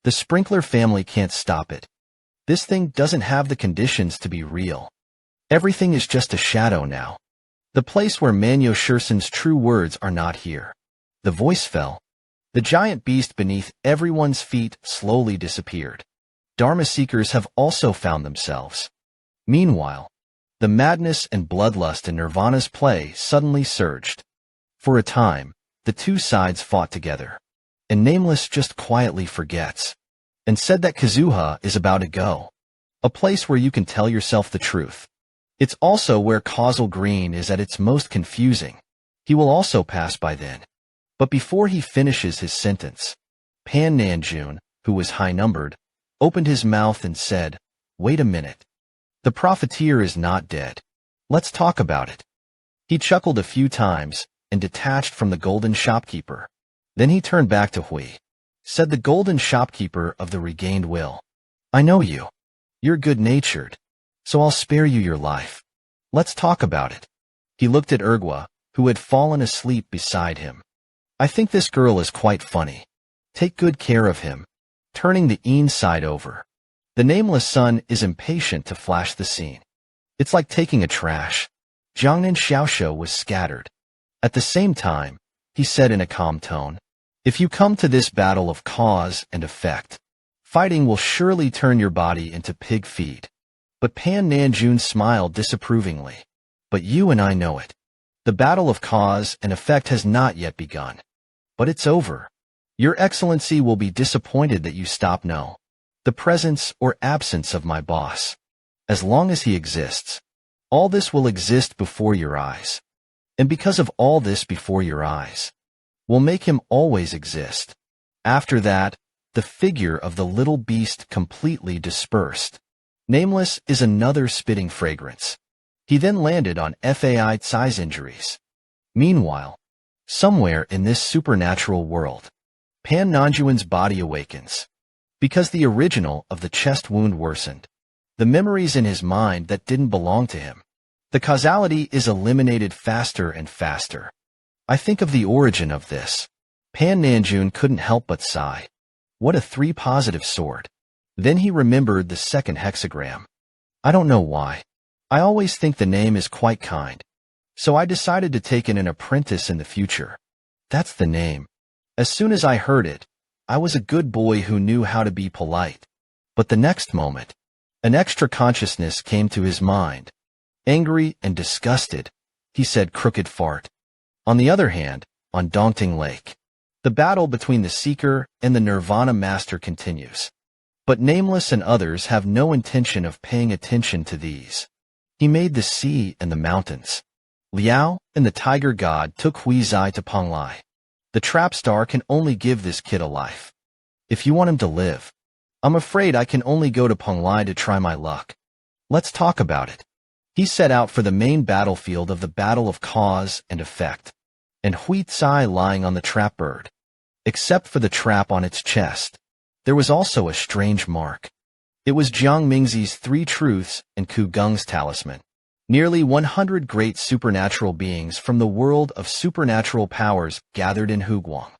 The Sprinkler family can't stop it. This thing doesn't have the conditions to be real. Everything is just a shadow now. The place where Manhwa Shursen's true words are not here. The voice fell. The giant beast beneath everyone's feet slowly disappeared. Dharma seekers have also found themselves. Meanwhile, the madness and bloodlust in Nirvana's play suddenly surged. For a time, the two sides fought together. And Nameless just quietly forgets. And said that Kazuha is about to go. A place where you can tell yourself the truth. It's also where causal green is at its most confusing. He will also pass by then. But before he finishes his sentence, Pan Nanjun, who was high-numbered, opened his mouth and said, "Wait a minute. The profiteer is not dead. Let's talk about it." He chuckled a few times and detached from the golden shopkeeper. Then he turned back to Hui. Said the golden shopkeeper of the regained will, "I know you. You're good-natured. So I'll spare you your life. Let's talk about it." He looked at Ergwa, who had fallen asleep beside him. "I think this girl is quite funny. Take good care of him." Turning the inside over. The nameless son is impatient to flash the scene. It's like taking a trash. Jiangnan Xiaoshou was scattered. At the same time, he said in a calm tone, "If you come to this battle of cause and effect, fighting will surely turn your body into pig feed." But Pan Nanjun smiled disapprovingly. "But you and I know it. The battle of cause and effect has not yet begun. But it's over. Your Excellency will be disappointed that you stop no. The presence or absence of my boss. As long as he exists, all this will exist before your eyes. And because of all this before your eyes, will make him always exist. After that, the figure of the little beast completely dispersed. Nameless is another spitting fragrance. He then landed on Fai Tsai's injuries. Meanwhile, somewhere in this supernatural world, Pan Nanjuan's body awakens. Because the original of the chest wound worsened. The memories in his mind that didn't belong to him. The causality is eliminated faster and faster. I think of the origin of this. Pan Nanjun couldn't help but sigh. What a 3 positive sword. Then he remembered the second hexagram. I don't know why. I always think the name is quite kind. So I decided to take in an apprentice in the future. That's the name. As soon as I heard it, I was a good boy who knew how to be polite. But the next moment, an extra consciousness came to his mind. Angry and disgusted, he said crooked fart. On the other hand, on Dongting Lake, the battle between the Seeker and the Nirvana Master continues. But Nameless and others have no intention of paying attention to these. He made the sea and the mountains. Liao and the Tiger God took Huizai to Panglai. The trap star can only give this kid a life. If you want him to live, I'm afraid I can only go to Panglai to try my luck. Let's talk about it. He set out for the main battlefield of the battle of cause and effect, and Huizai lying on the trap bird. Except for the trap on its chest, there was also a strange mark. It was Jiang Mingzi's 3 truths and Ku Geng's talisman. Nearly 100 great supernatural beings from the world of supernatural powers gathered in Huguang,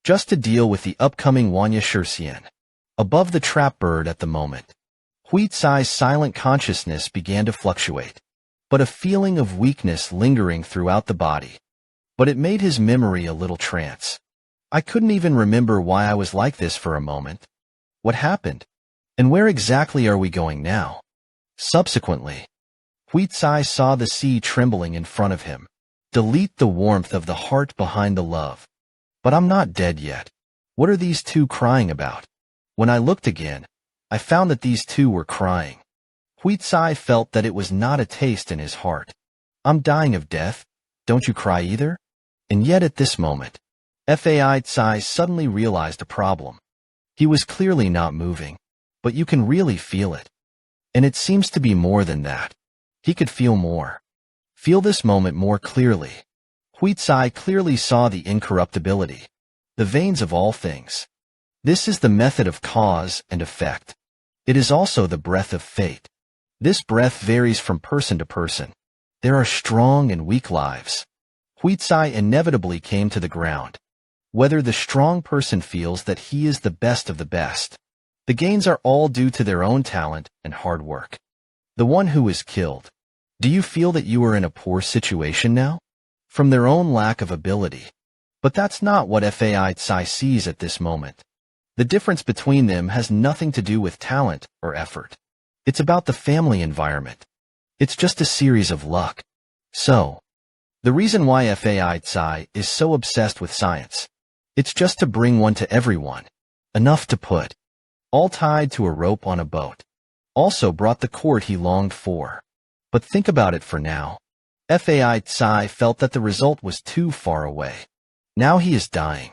just to deal with the upcoming Wanya Shixian. Above the trap bird at the moment, Huizai's silent consciousness began to fluctuate, but a feeling of weakness lingering throughout the body. But it made his memory a little trance. I couldn't even remember why I was like this for a moment. What happened? And where exactly are we going now? Subsequently, Huizai saw the sea trembling in front of him. Delete the warmth of the heart behind the love. But I'm not dead yet. What are these 2 crying about? When I looked again, I found that these 2 were crying. Huizai felt that it was not a taste in his heart. I'm dying of death. Don't you cry either? And yet at this moment, Huizai suddenly realized a problem. He was clearly not moving, but you can really feel it. And it seems to be more than that. He could feel more. Feel this moment more clearly. Huizai clearly saw the incorruptibility, the veins of all things. This is the method of cause and effect. It is also the breath of fate. This breath varies from person to person. There are strong and weak lives. Huizai inevitably came to the ground. Whether the strong person feels that he is the best of the best, the gains are all due to their own talent and hard work. The one who is killed. Do you feel that you are in a poor situation now? From their own lack of ability. But that's not what Huizai sees at this moment. The difference between them has nothing to do with talent or effort. It's about the family environment. It's just a series of luck. So, the reason why Huizai is so obsessed with science, it's just to bring one to everyone. Enough to put. All tied to a rope on a boat. Also brought the court he longed for. But think about it for now. Huizai felt that the result was too far away. Now he is dying.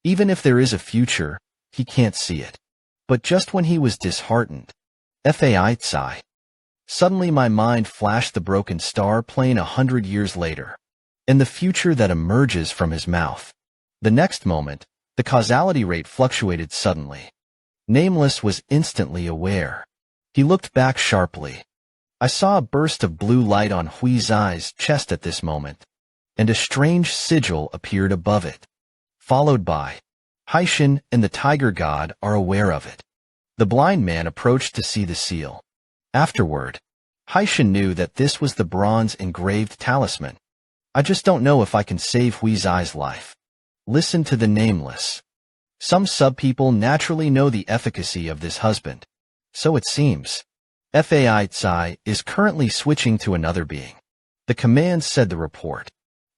Even if there is a future, he can't see it. But just when he was disheartened, Huizai. Suddenly my mind flashed the broken star plane 100 years later, and the future that emerges from his mouth. The next moment, the causality rate fluctuated suddenly. Nameless was instantly aware. He looked back sharply. I saw a burst of blue light on Huizai's chest at this moment, and a strange sigil appeared above it, followed by Haishin and the Tiger God are aware of it. The blind man approached to see the seal. Afterward, Haishin knew that this was the bronze-engraved talisman. I just don't know if I can save Huizai's life. Listen to the Nameless. Some sub-people naturally know the efficacy of this husband. So it seems. Huizai is currently switching to another being. The command said the report.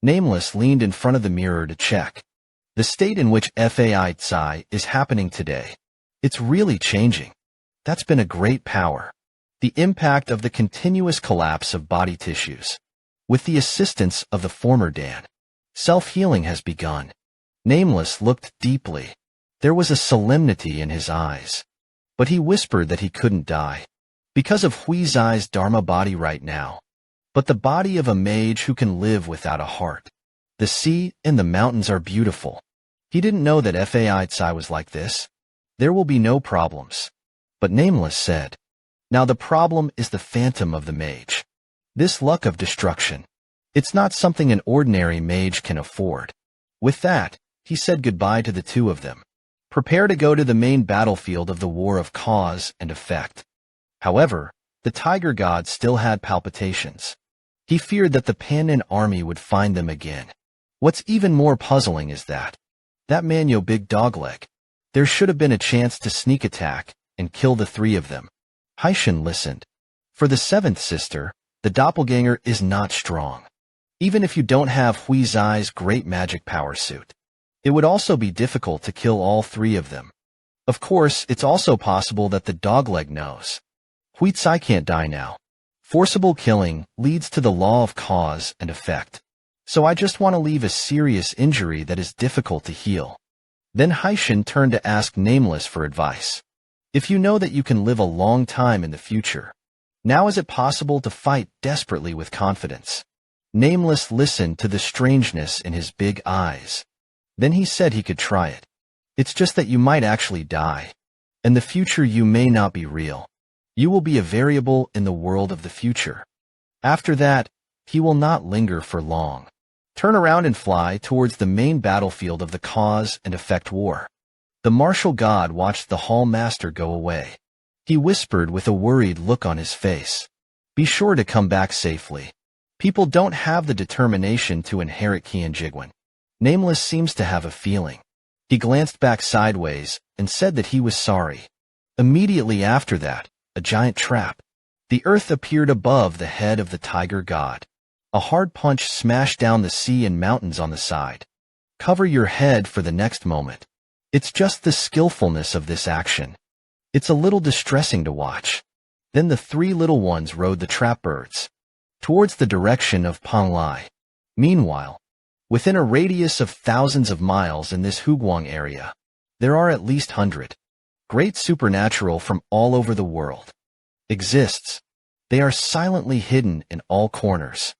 Nameless leaned in front of the mirror to check. The state in which Huizai is happening today. It's really changing. That's been a great power. The impact of the continuous collapse of body tissues. With the assistance of the former Dan. Self-healing has begun. Nameless looked deeply. There was a solemnity in his eyes. But he whispered that he couldn't die. Because of Huizai's Dharma body right now. But the body of a mage who can live without a heart. The sea and the mountains are beautiful. He didn't know that Huizai was like this. There will be no problems. But Nameless said. Now the problem is the phantom of the mage. This luck of destruction. It's not something an ordinary mage can afford. With that, he said goodbye to the two of them. Prepare to go to the main battlefield of the war of cause and effect. However, the tiger god still had palpitations. He feared that the Pannin army would find them again. What's even more puzzling is that Manyo big dogleg. There should have been a chance to sneak attack and kill the three of them. Haishin listened. For the seventh sister, the doppelganger is not strong. Even if you don't have Hui Zai's great magic power suit, it would also be difficult to kill all three of them. Of course, it's also possible that the dogleg knows. Hui Zai can't die now. Forcible killing leads to the law of cause and effect. So I just want to leave a serious injury that is difficult to heal. Then Haishin turned to ask Nameless for advice. If you know that you can live a long time in the future, now is it possible to fight desperately with confidence? Nameless listened to the strangeness in his big eyes. Then he said he could try it. It's just that you might actually die. And the future you may not be real. You will be a variable in the world of the future. After that, he will not linger for long. Turn around and fly towards the main battlefield of the cause and effect war. The martial god watched the hall master go away. He whispered with a worried look on his face. Be sure to come back safely. People don't have the determination to inherit Qianjiguan. Nameless seems to have a feeling. He glanced back sideways and said that he was sorry. Immediately after that, a giant trap. The earth appeared above the head of the tiger god. A hard punch smashed down the sea and mountains on the side. Cover your head for the next moment. It's just the skillfulness of this action. It's a little distressing to watch. Then the three little ones rode the trap birds towards the direction of Panglai. Meanwhile, within a radius of thousands of miles in this Huguang area, there are at least 100 great supernatural from all over the world exists. They are silently hidden in all corners.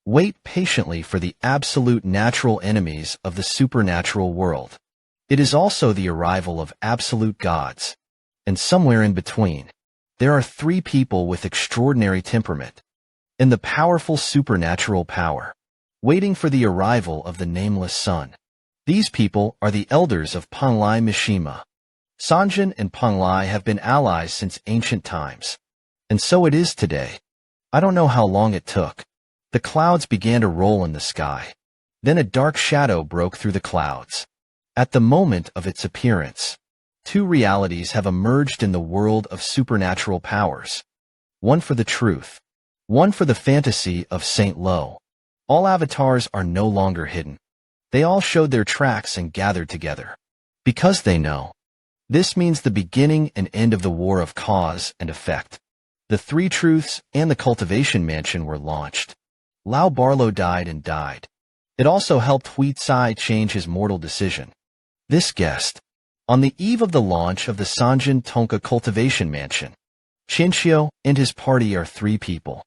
Wait patiently for the absolute natural enemies of the supernatural world. It is also the arrival of absolute gods. And somewhere in between, there are three people with extraordinary temperament and the powerful supernatural power, waiting for the arrival of the nameless sun. These people are the elders of Panglai Mishima. Sanjin and Panglai have been allies since ancient times. And so it is today. I don't know how long it took. The clouds began to roll in the sky. Then a dark shadow broke through the clouds. At the moment of its appearance, two realities have emerged in the world of supernatural powers. One for the truth, one for the fantasy of Saint Lo. All avatars are no longer hidden. They all showed their tracks and gathered together. Because they know. This means the beginning and end of the war of cause and effect. The three truths and the cultivation mansion were launched. Lao Barlow died and died. It also helped Hui Zai change his mortal decision. This guest, on the eve of the launch of the Sanjin Tonka cultivation mansion, Qianxiu and his party are three people.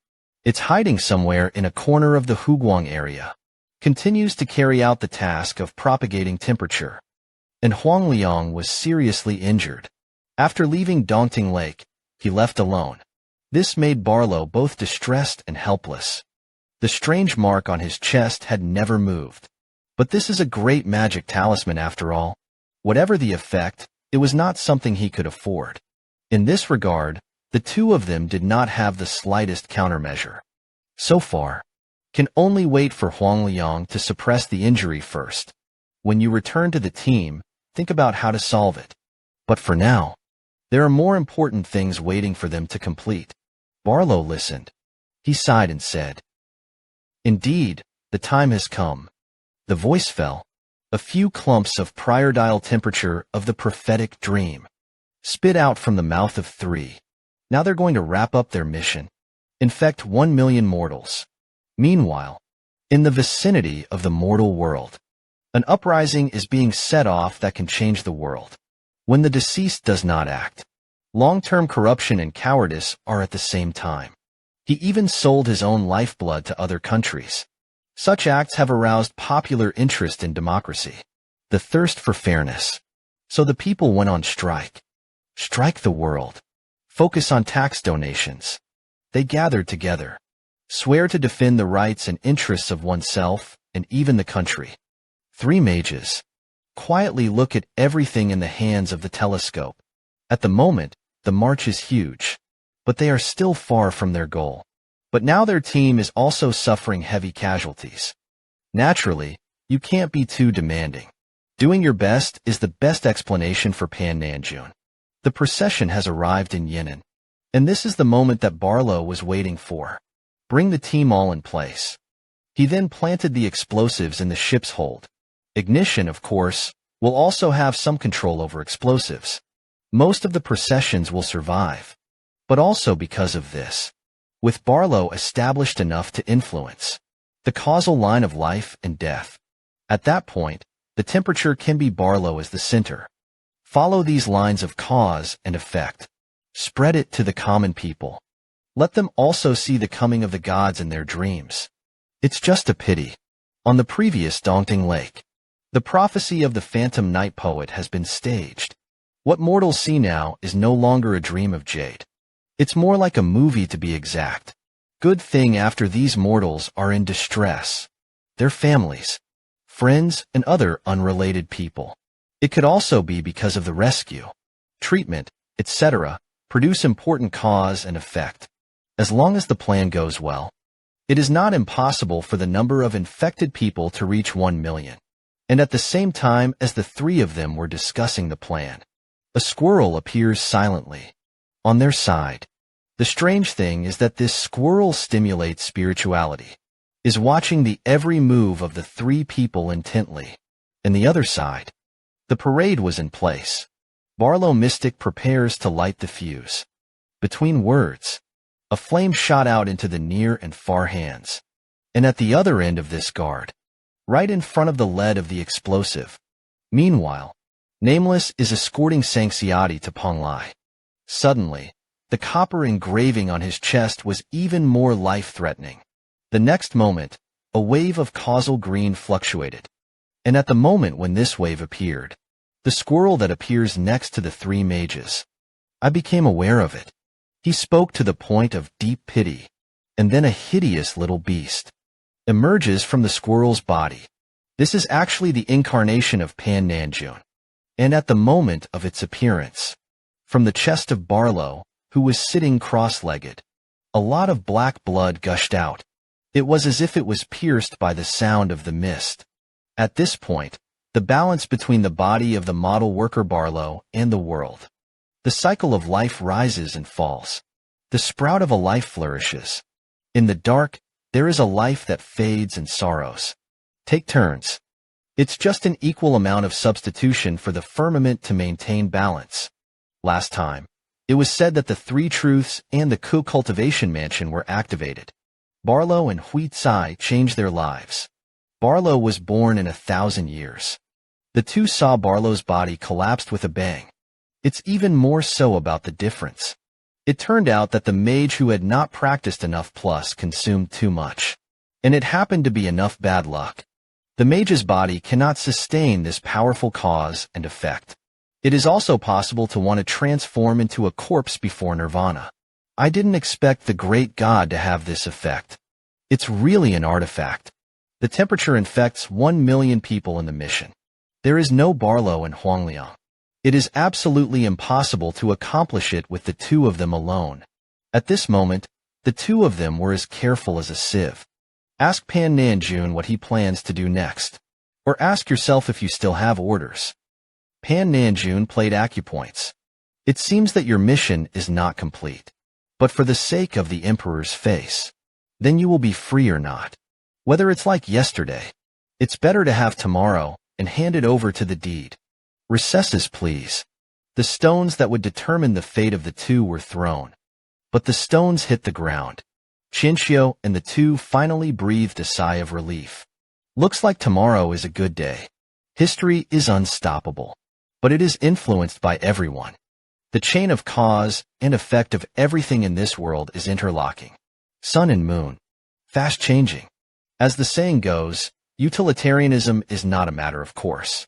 It's hiding somewhere in a corner of the Huguang area. Continues to carry out the task of propagating temperature. And Huang Liang was seriously injured. After leaving Dongting Lake, he left alone. This made Barlow both distressed and helpless. The strange mark on his chest had never moved. But this is a great magic talisman after all. Whatever the effect, it was not something he could afford. In this regard, the two of them did not have the slightest countermeasure. So far, can only wait for Huang Liang to suppress the injury first. When you return to the team, think about how to solve it. But for now, there are more important things waiting for them to complete. Barlow listened. He sighed and said, Indeed, the time has come. The voice fell. A few clumps of priordial temperature of the prophetic dream spit out from the mouth of three. Now they're going to wrap up their mission. Infect 1 million mortals. Meanwhile, in the vicinity of the mortal world, an uprising is being set off that can change the world. When the deceased does not act, long-term corruption and cowardice are at the same time. He even sold his own lifeblood to other countries. Such acts have aroused popular interest in democracy, the thirst for fairness. So the people went on strike. Strike the world. Focus on tax donations. They gathered together. Swear to defend the rights and interests of oneself and even the country. 3 mages quietly look at everything in the hands of the telescope. At the moment, the march is huge, but they are still far from their goal. But now their team is also suffering heavy casualties. Naturally, you can't be too demanding. Doing your best is the best explanation for Pan Nanjun. The procession has arrived in Yan'an, and this is the moment that Barlow was waiting for. Bring the team all in place. He then planted the explosives in the ship's hold. Ignition, of course, will also have some control over explosives. Most of the processions will survive, but also because of this. With Barlow established enough to influence the causal line of life and death. At that point, the temperature can be Barlow as the center. Follow these lines of cause and effect. Spread it to the common people. Let them also see the coming of the gods in their dreams. It's just a pity. On the previous Dongting Lake, the prophecy of the phantom night poet has been staged. What mortals see now is no longer a dream of Jade. It's more like a movie, to be exact. Good thing after these mortals are in distress. Their families, friends, and other unrelated people. It could also be because of the rescue, treatment, etc., produce important cause and effect. As long as the plan goes well, it is not impossible for the number of infected people to reach 1 million. And at the same time as the 3 of them were discussing the plan, a squirrel appears silently on their side. The strange thing is that this squirrel stimulates spirituality, is watching the every move of the 3 people intently. And the other side, the parade was in place. Barlow Mystic prepares to light the fuse. Between words, a flame shot out into the near and far hands. And at the other end of this guard, right in front of the lead of the explosive. Meanwhile, Nameless is escorting Sangxiati to Ponglai. Suddenly, the copper engraving on his chest was even more life-threatening. The next moment, a wave of causal green fluctuated. And at the moment when this wave appeared, the squirrel that appears next to the 3 mages, I became aware of it. He spoke to the point of deep pity, and then a hideous little beast emerges from the squirrel's body. This is actually the incarnation of Pan Nanjun. And at the moment of its appearance, from the chest of Barlow, who was sitting cross-legged, a lot of black blood gushed out. It was as if it was pierced by the sound of the mist. At this point, the balance between the body of the model worker Barlow and the world. The cycle of life rises and falls. The sprout of a life flourishes. In the dark, there is a life that fades and sorrows. Take turns. It's just an equal amount of substitution for the firmament to maintain balance. Last time, it was said that the 3 truths and the Ku cultivation mansion were activated. Barlow and Hui Tsai changed their lives. Barlow was born in 1,000 years. The 2 saw Barlow's body collapsed with a bang. It's even more so about the difference. It turned out that the mage who had not practiced enough plus consumed too much. And it happened to be enough bad luck. The mage's body cannot sustain this powerful cause and effect. It is also possible to want to transform into a corpse before nirvana. I didn't expect the great god to have this effect. It's really an artifact. The temperature infects 1 million people in the mission. There is no Barlow and Huangliang. It is absolutely impossible to accomplish it with the 2 of them alone. At this moment, the 2 of them were as careful as a sieve. Ask Pan Nanjun what he plans to do next. Or ask yourself if you still have orders. Pan Nanjun played acupoints. It seems that your mission is not complete. But for the sake of the Emperor's face, then you will be free or not. Whether it's like yesterday, it's better to have tomorrow and hand it over to the deed. Recesses, please. The stones that would determine the fate of the 2 were thrown. But the stones hit the ground. Chinchio and the 2 finally breathed a sigh of relief. Looks like tomorrow is a good day. History is unstoppable, but it is influenced by everyone. The chain of cause and effect of everything in this world is interlocking. Sun and moon. Fast changing. As the saying goes, utilitarianism is not a matter of course,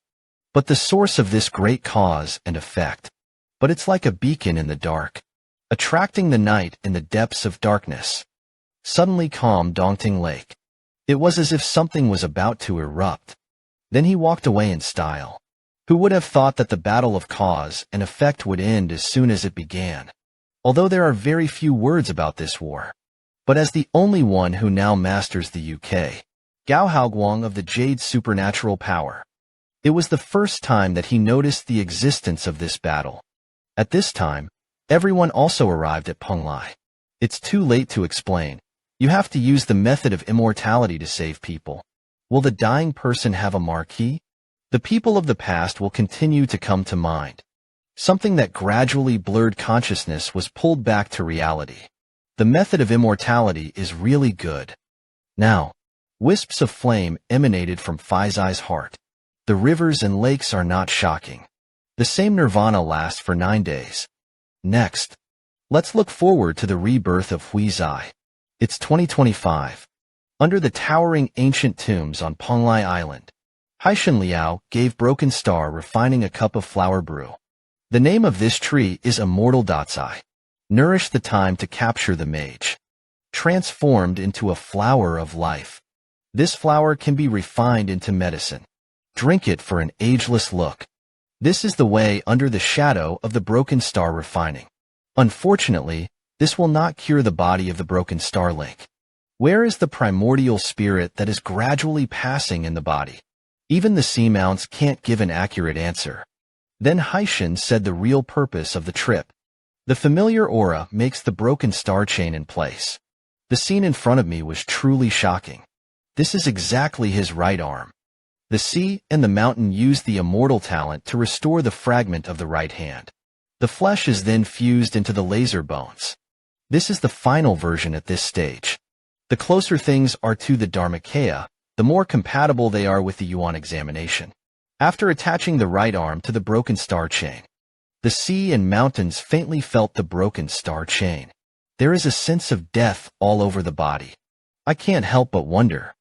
but the source of this great cause and effect. But it's like a beacon in the dark, attracting the night in the depths of darkness. suddenly calmed Dongting Lake. It was as if something was about to erupt. Then he walked away in style. Who would have thought that the battle of cause and effect would end as soon as it began? Although there are very few words about this war. But as the only one who now masters the UK, Gao Haoguang of the Jade's supernatural power, it was the first time that he noticed the existence of this battle. At this time, everyone also arrived at Penglai. It's too late to explain. You have to use the method of immortality to save people. Will the dying person have a marquee? The people of the past will continue to come to mind. Something that gradually blurred consciousness was pulled back to reality. The method of immortality is really good. Now, wisps of flame emanated from Faizai's heart. The rivers and lakes are not shocking. The same nirvana lasts for 9 days. Next, let's look forward to the rebirth of Huizai. It's 2025. Under the towering ancient tombs on Penglai Island, Haishan Liao gave Broken Star refining a cup of flower brew. The name of this tree is Immortal Datsai. Nourish the time to capture the mage. Transformed into a flower of life. This flower can be refined into medicine. Drink it for an ageless look. This is the way under the shadow of the Broken Star refining. Unfortunately, this will not cure the body of the Broken Star Link. Where is the primordial spirit that is gradually passing in the body? Even the seamounts can't give an accurate answer. Then Haishan said the real purpose of the trip. The familiar aura makes the Broken Star chain in place. The scene in front of me was truly shocking. This is exactly his right arm. The sea and the mountain used the immortal talent to restore the fragment of the right hand. The flesh is then fused into the laser bones. This is the final version at this stage. The closer things are to the Dharmakaya, the more compatible they are with the Yuan examination. After attaching the right arm to the Broken Star chain, the sea and mountains faintly felt the Broken Star chain. There is a sense of death all over the body. I can't help but wonder,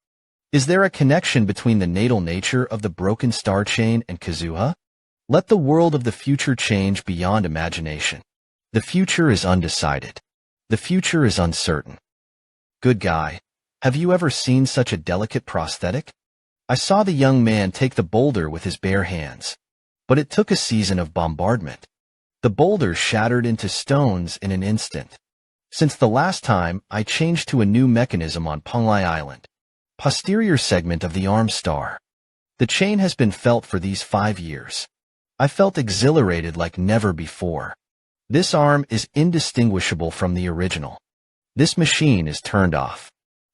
is there a connection between the natal nature of the Broken Star chain and Kazuha? Let the world of the future change beyond imagination. The future is undecided. The future is uncertain. Good guy, have you ever seen such a delicate prosthetic? I saw the young man take the boulder with his bare hands. But it took a season of bombardment. The boulder shattered into stones in an instant. Since the last time, I changed to a new mechanism on Penglai Island. Posterior segment of the arm star. The chain has been felt for these 5 years. I felt exhilarated like never before. This arm is indistinguishable from the original. This machine is turned off.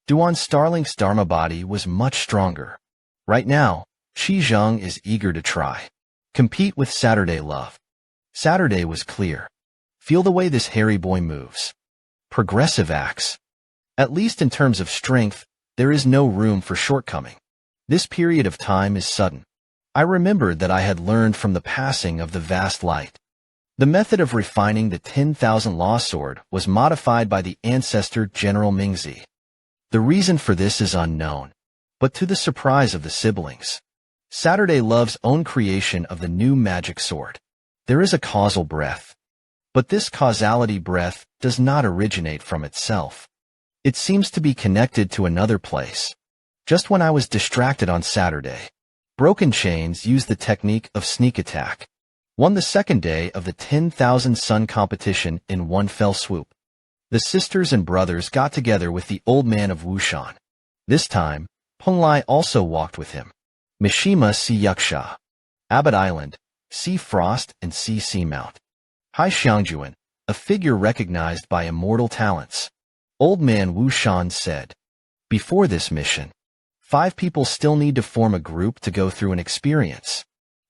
Duan Starlink's Dharma body was much stronger. Right now, Qi Zheng is eager to try. Compete with Saturday Love. Saturday was clear. Feel the way this hairy boy moves. Progressive acts. At least in terms of strength, there is no room for shortcoming. This period of time is sudden. I remembered that I had learned from the passing of the vast light. The method of refining the 10,000 law sword was modified by the ancestor General Mingzi. The reason for this is unknown, but to the surprise of the siblings, Saturday Love's own creation of the new magic sword. There is a causal breath. But this causality breath does not originate from itself. It seems to be connected to another place. Just when I was distracted on Saturday, Broken Chains used the technique of sneak attack. Won the second day of the 10,000 sun competition in one fell swoop. The sisters and brothers got together with the old man of Wushan. This time, Penglai also walked with him. Mishima see Yuksha. Abbot Island, see Frost and see Seamount. Hai Xiangjuan, a figure recognized by immortal talents. Old man Wushan said, before this mission, 5 people still need to form a group to go through an experience.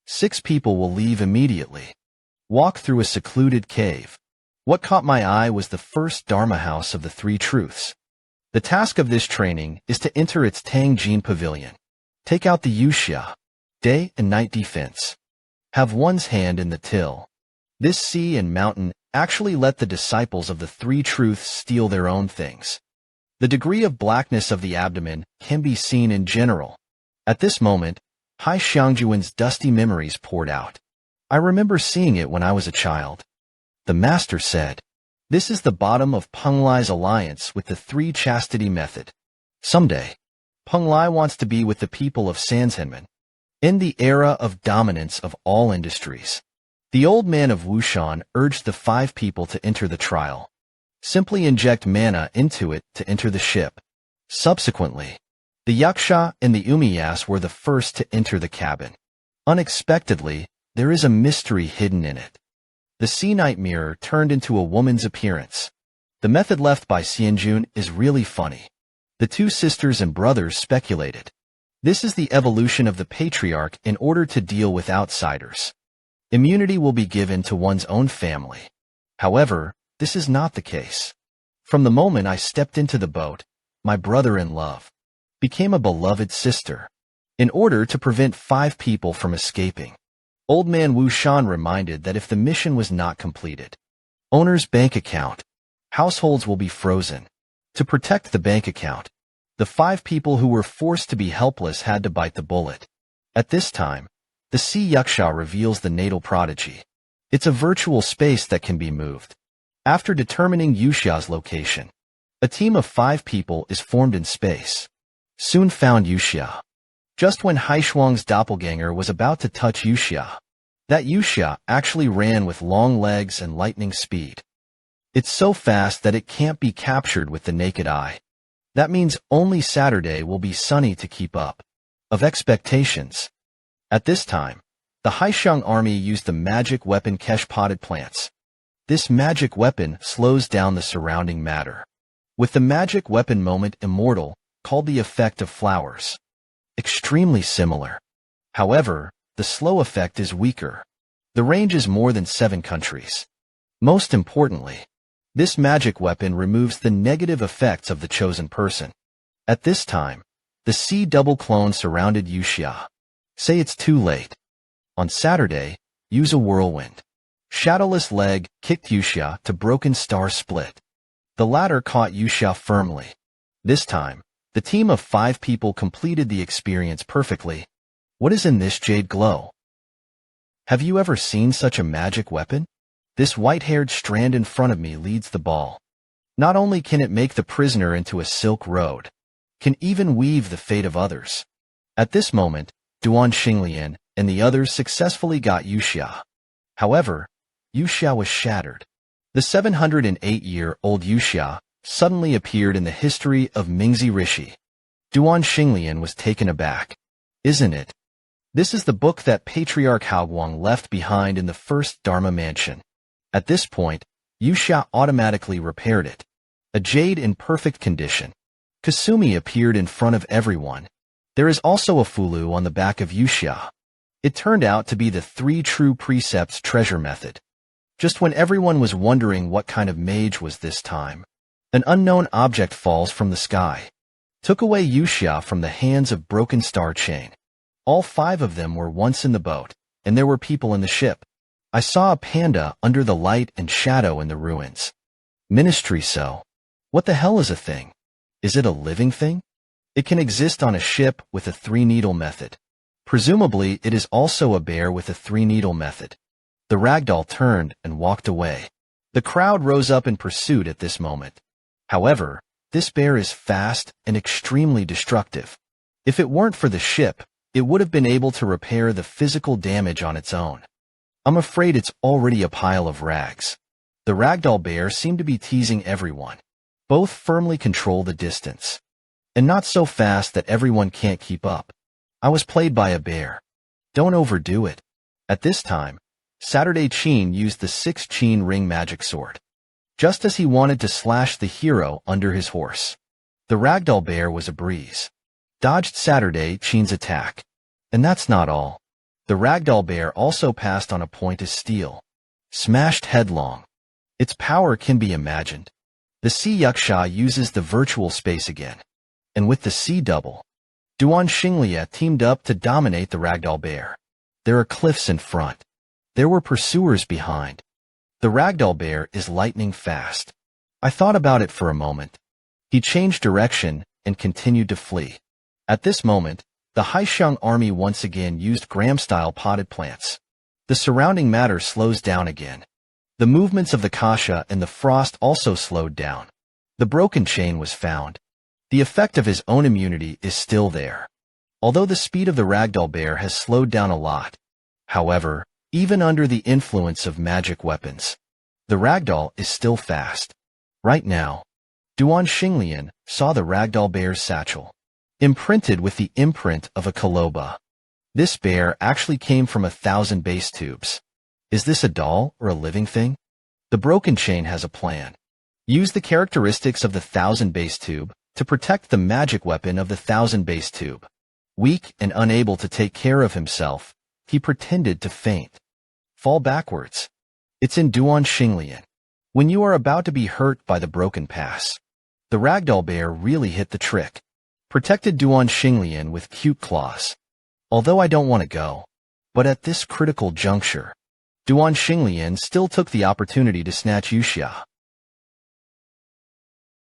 6 people will leave immediately. Walk through a secluded cave. What caught my eye was the first Dharma house of the 3 truths. The task of this training is to enter its Tangjin pavilion. Take out the Yuxia, day and night defense. Have one's hand in the till. This sea and mountain actually let the disciples of the 3 truths steal their own things. The degree of blackness of the abdomen can be seen in general. At this moment, Hai Xiangjuan's dusty memories poured out. I remember seeing it when I was a child. The master said, This is the bottom of Peng Lai's alliance with the three chastity method. Someday, Peng Lai wants to be with the people of Sanzhenman. In the era of dominance of all industries, the old man of Wushan urged the 5 people to enter the trial. Simply inject mana into it to enter the ship. Subsequently, the Yaksha and the Umiyas were the first to enter the cabin. Unexpectedly, there is a mystery hidden in it. The sea night mirror turned into a woman's appearance. The method left by Xianjun is really funny. The 2 sisters and brothers speculated. This is the evolution of the patriarch in order to deal with outsiders. Immunity will be given to one's own family. However, this is not the case. From the moment I stepped into the boat, my brother-in-love became a beloved sister. In order to prevent 5 people from escaping, Old Man Wu Shan reminded that if the mission was not completed, owner's bank account, households will be frozen. To protect the bank account, the 5 people who were forced to be helpless had to bite the bullet. At this time, the Sea Yaksha reveals the natal prodigy. It's a virtual space that can be moved. After determining Yuxia's location, a team of 5 people is formed in space. Soon found Yuxia. Just when Haishuang's doppelganger was about to touch Yuxia, that Yuxia actually ran with long legs and lightning speed. It's so fast that it can't be captured with the naked eye. That means only Saturday will be sunny to keep up. Of expectations. At this time, the Haishang army used the magic weapon Kesh-potted plants. This magic weapon slows down the surrounding matter. With the magic weapon moment immortal, called the effect of flowers. Extremely similar. However, the slow effect is weaker. The range is more than 7 countries. Most importantly, this magic weapon removes the negative effects of the chosen person. At this time, the C double clone surrounded Yuxia. Say it's too late. On Saturday, use a whirlwind. Shadowless leg kicked Yuxia to broken star split. The latter caught Yuxia firmly. This time, the team of 5 people completed the experience perfectly. What is in this jade glow? Have you ever seen such a magic weapon? This white-haired strand in front of me leads the ball. Not only can it make the prisoner into a silk road, can even weave the fate of others. At this moment, Duan Xinglian and the others successfully got Yuxia. However, Yuxia was shattered. The 708-year-old Yuxia suddenly appeared in the history of Mingzi Rishi. Duan Xinglian was taken aback. Isn't it? This is the book that Patriarch Haoguang left behind in the first Dharma mansion. At this point, Yuxia automatically repaired it. A jade in perfect condition. Kasumi appeared in front of everyone. There is also a fulu on the back of Yuxia. It turned out to be the 3 true precepts treasure method. Just when everyone was wondering what kind of mage was this time, an unknown object falls from the sky. Took away Yuxia from the hands of Broken Star Chain. All 5 of them were once in the boat, and there were people in the ship. I saw a panda under the light and shadow in the ruins. Ministry so. What the hell is a thing? Is it a living thing? It can exist on a ship with a 3-needle method. Presumably, it is also a bear with a 3-needle method. The ragdoll turned and walked away. The crowd rose up in pursuit at this moment. However, this bear is fast and extremely destructive. If it weren't for the ship, it would have been able to repair the physical damage on its own. I'm afraid it's already a pile of rags. The ragdoll bear seemed to be teasing everyone. Both firmly control the distance. And not so fast that everyone can't keep up. I was played by a bear. Don't overdo it. At this time, Saturday Qin used the 6 Qin ring magic sword. Just as he wanted to slash the hero under his horse. The ragdoll bear was a breeze. Dodged Saturday Qin's attack. And that's not all. The ragdoll bear also passed on a point of steel. Smashed headlong. Its power can be imagined. The Sea Yaksha uses the virtual space again. And with the Sea Double, Duan Xinglia teamed up to dominate the ragdoll bear. There are cliffs in front. There were pursuers behind. The ragdoll bear is lightning fast. I thought about it for a moment. He changed direction and continued to flee. At this moment, the Haishang army once again used Gram-style potted plants. The surrounding matter slows down again. The movements of the kasha and the frost also slowed down. The broken chain was found. The effect of his own immunity is still there. Although the speed of the ragdoll bear has slowed down a lot. However, even under the influence of magic weapons, the ragdoll is still fast. Right now, Duan Xinglian saw the ragdoll bear's satchel, imprinted with the imprint of a kaloba. This bear actually came from 1,000 base tubes. Is this a doll or a living thing? The broken chain has a plan. Use the characteristics of the 1,000 base tube to protect the magic weapon of the 1,000 base tube. Weak and unable to take care of himself, he pretended to faint. Fall backwards. It's in Duan Xinglian. When you are about to be hurt by the broken pass, the ragdoll bear really hit the trick. Protected Duan Xinglian with cute claws. Although I don't want to go, but at this critical juncture, Duan Xinglian still took the opportunity to snatch Yuxia.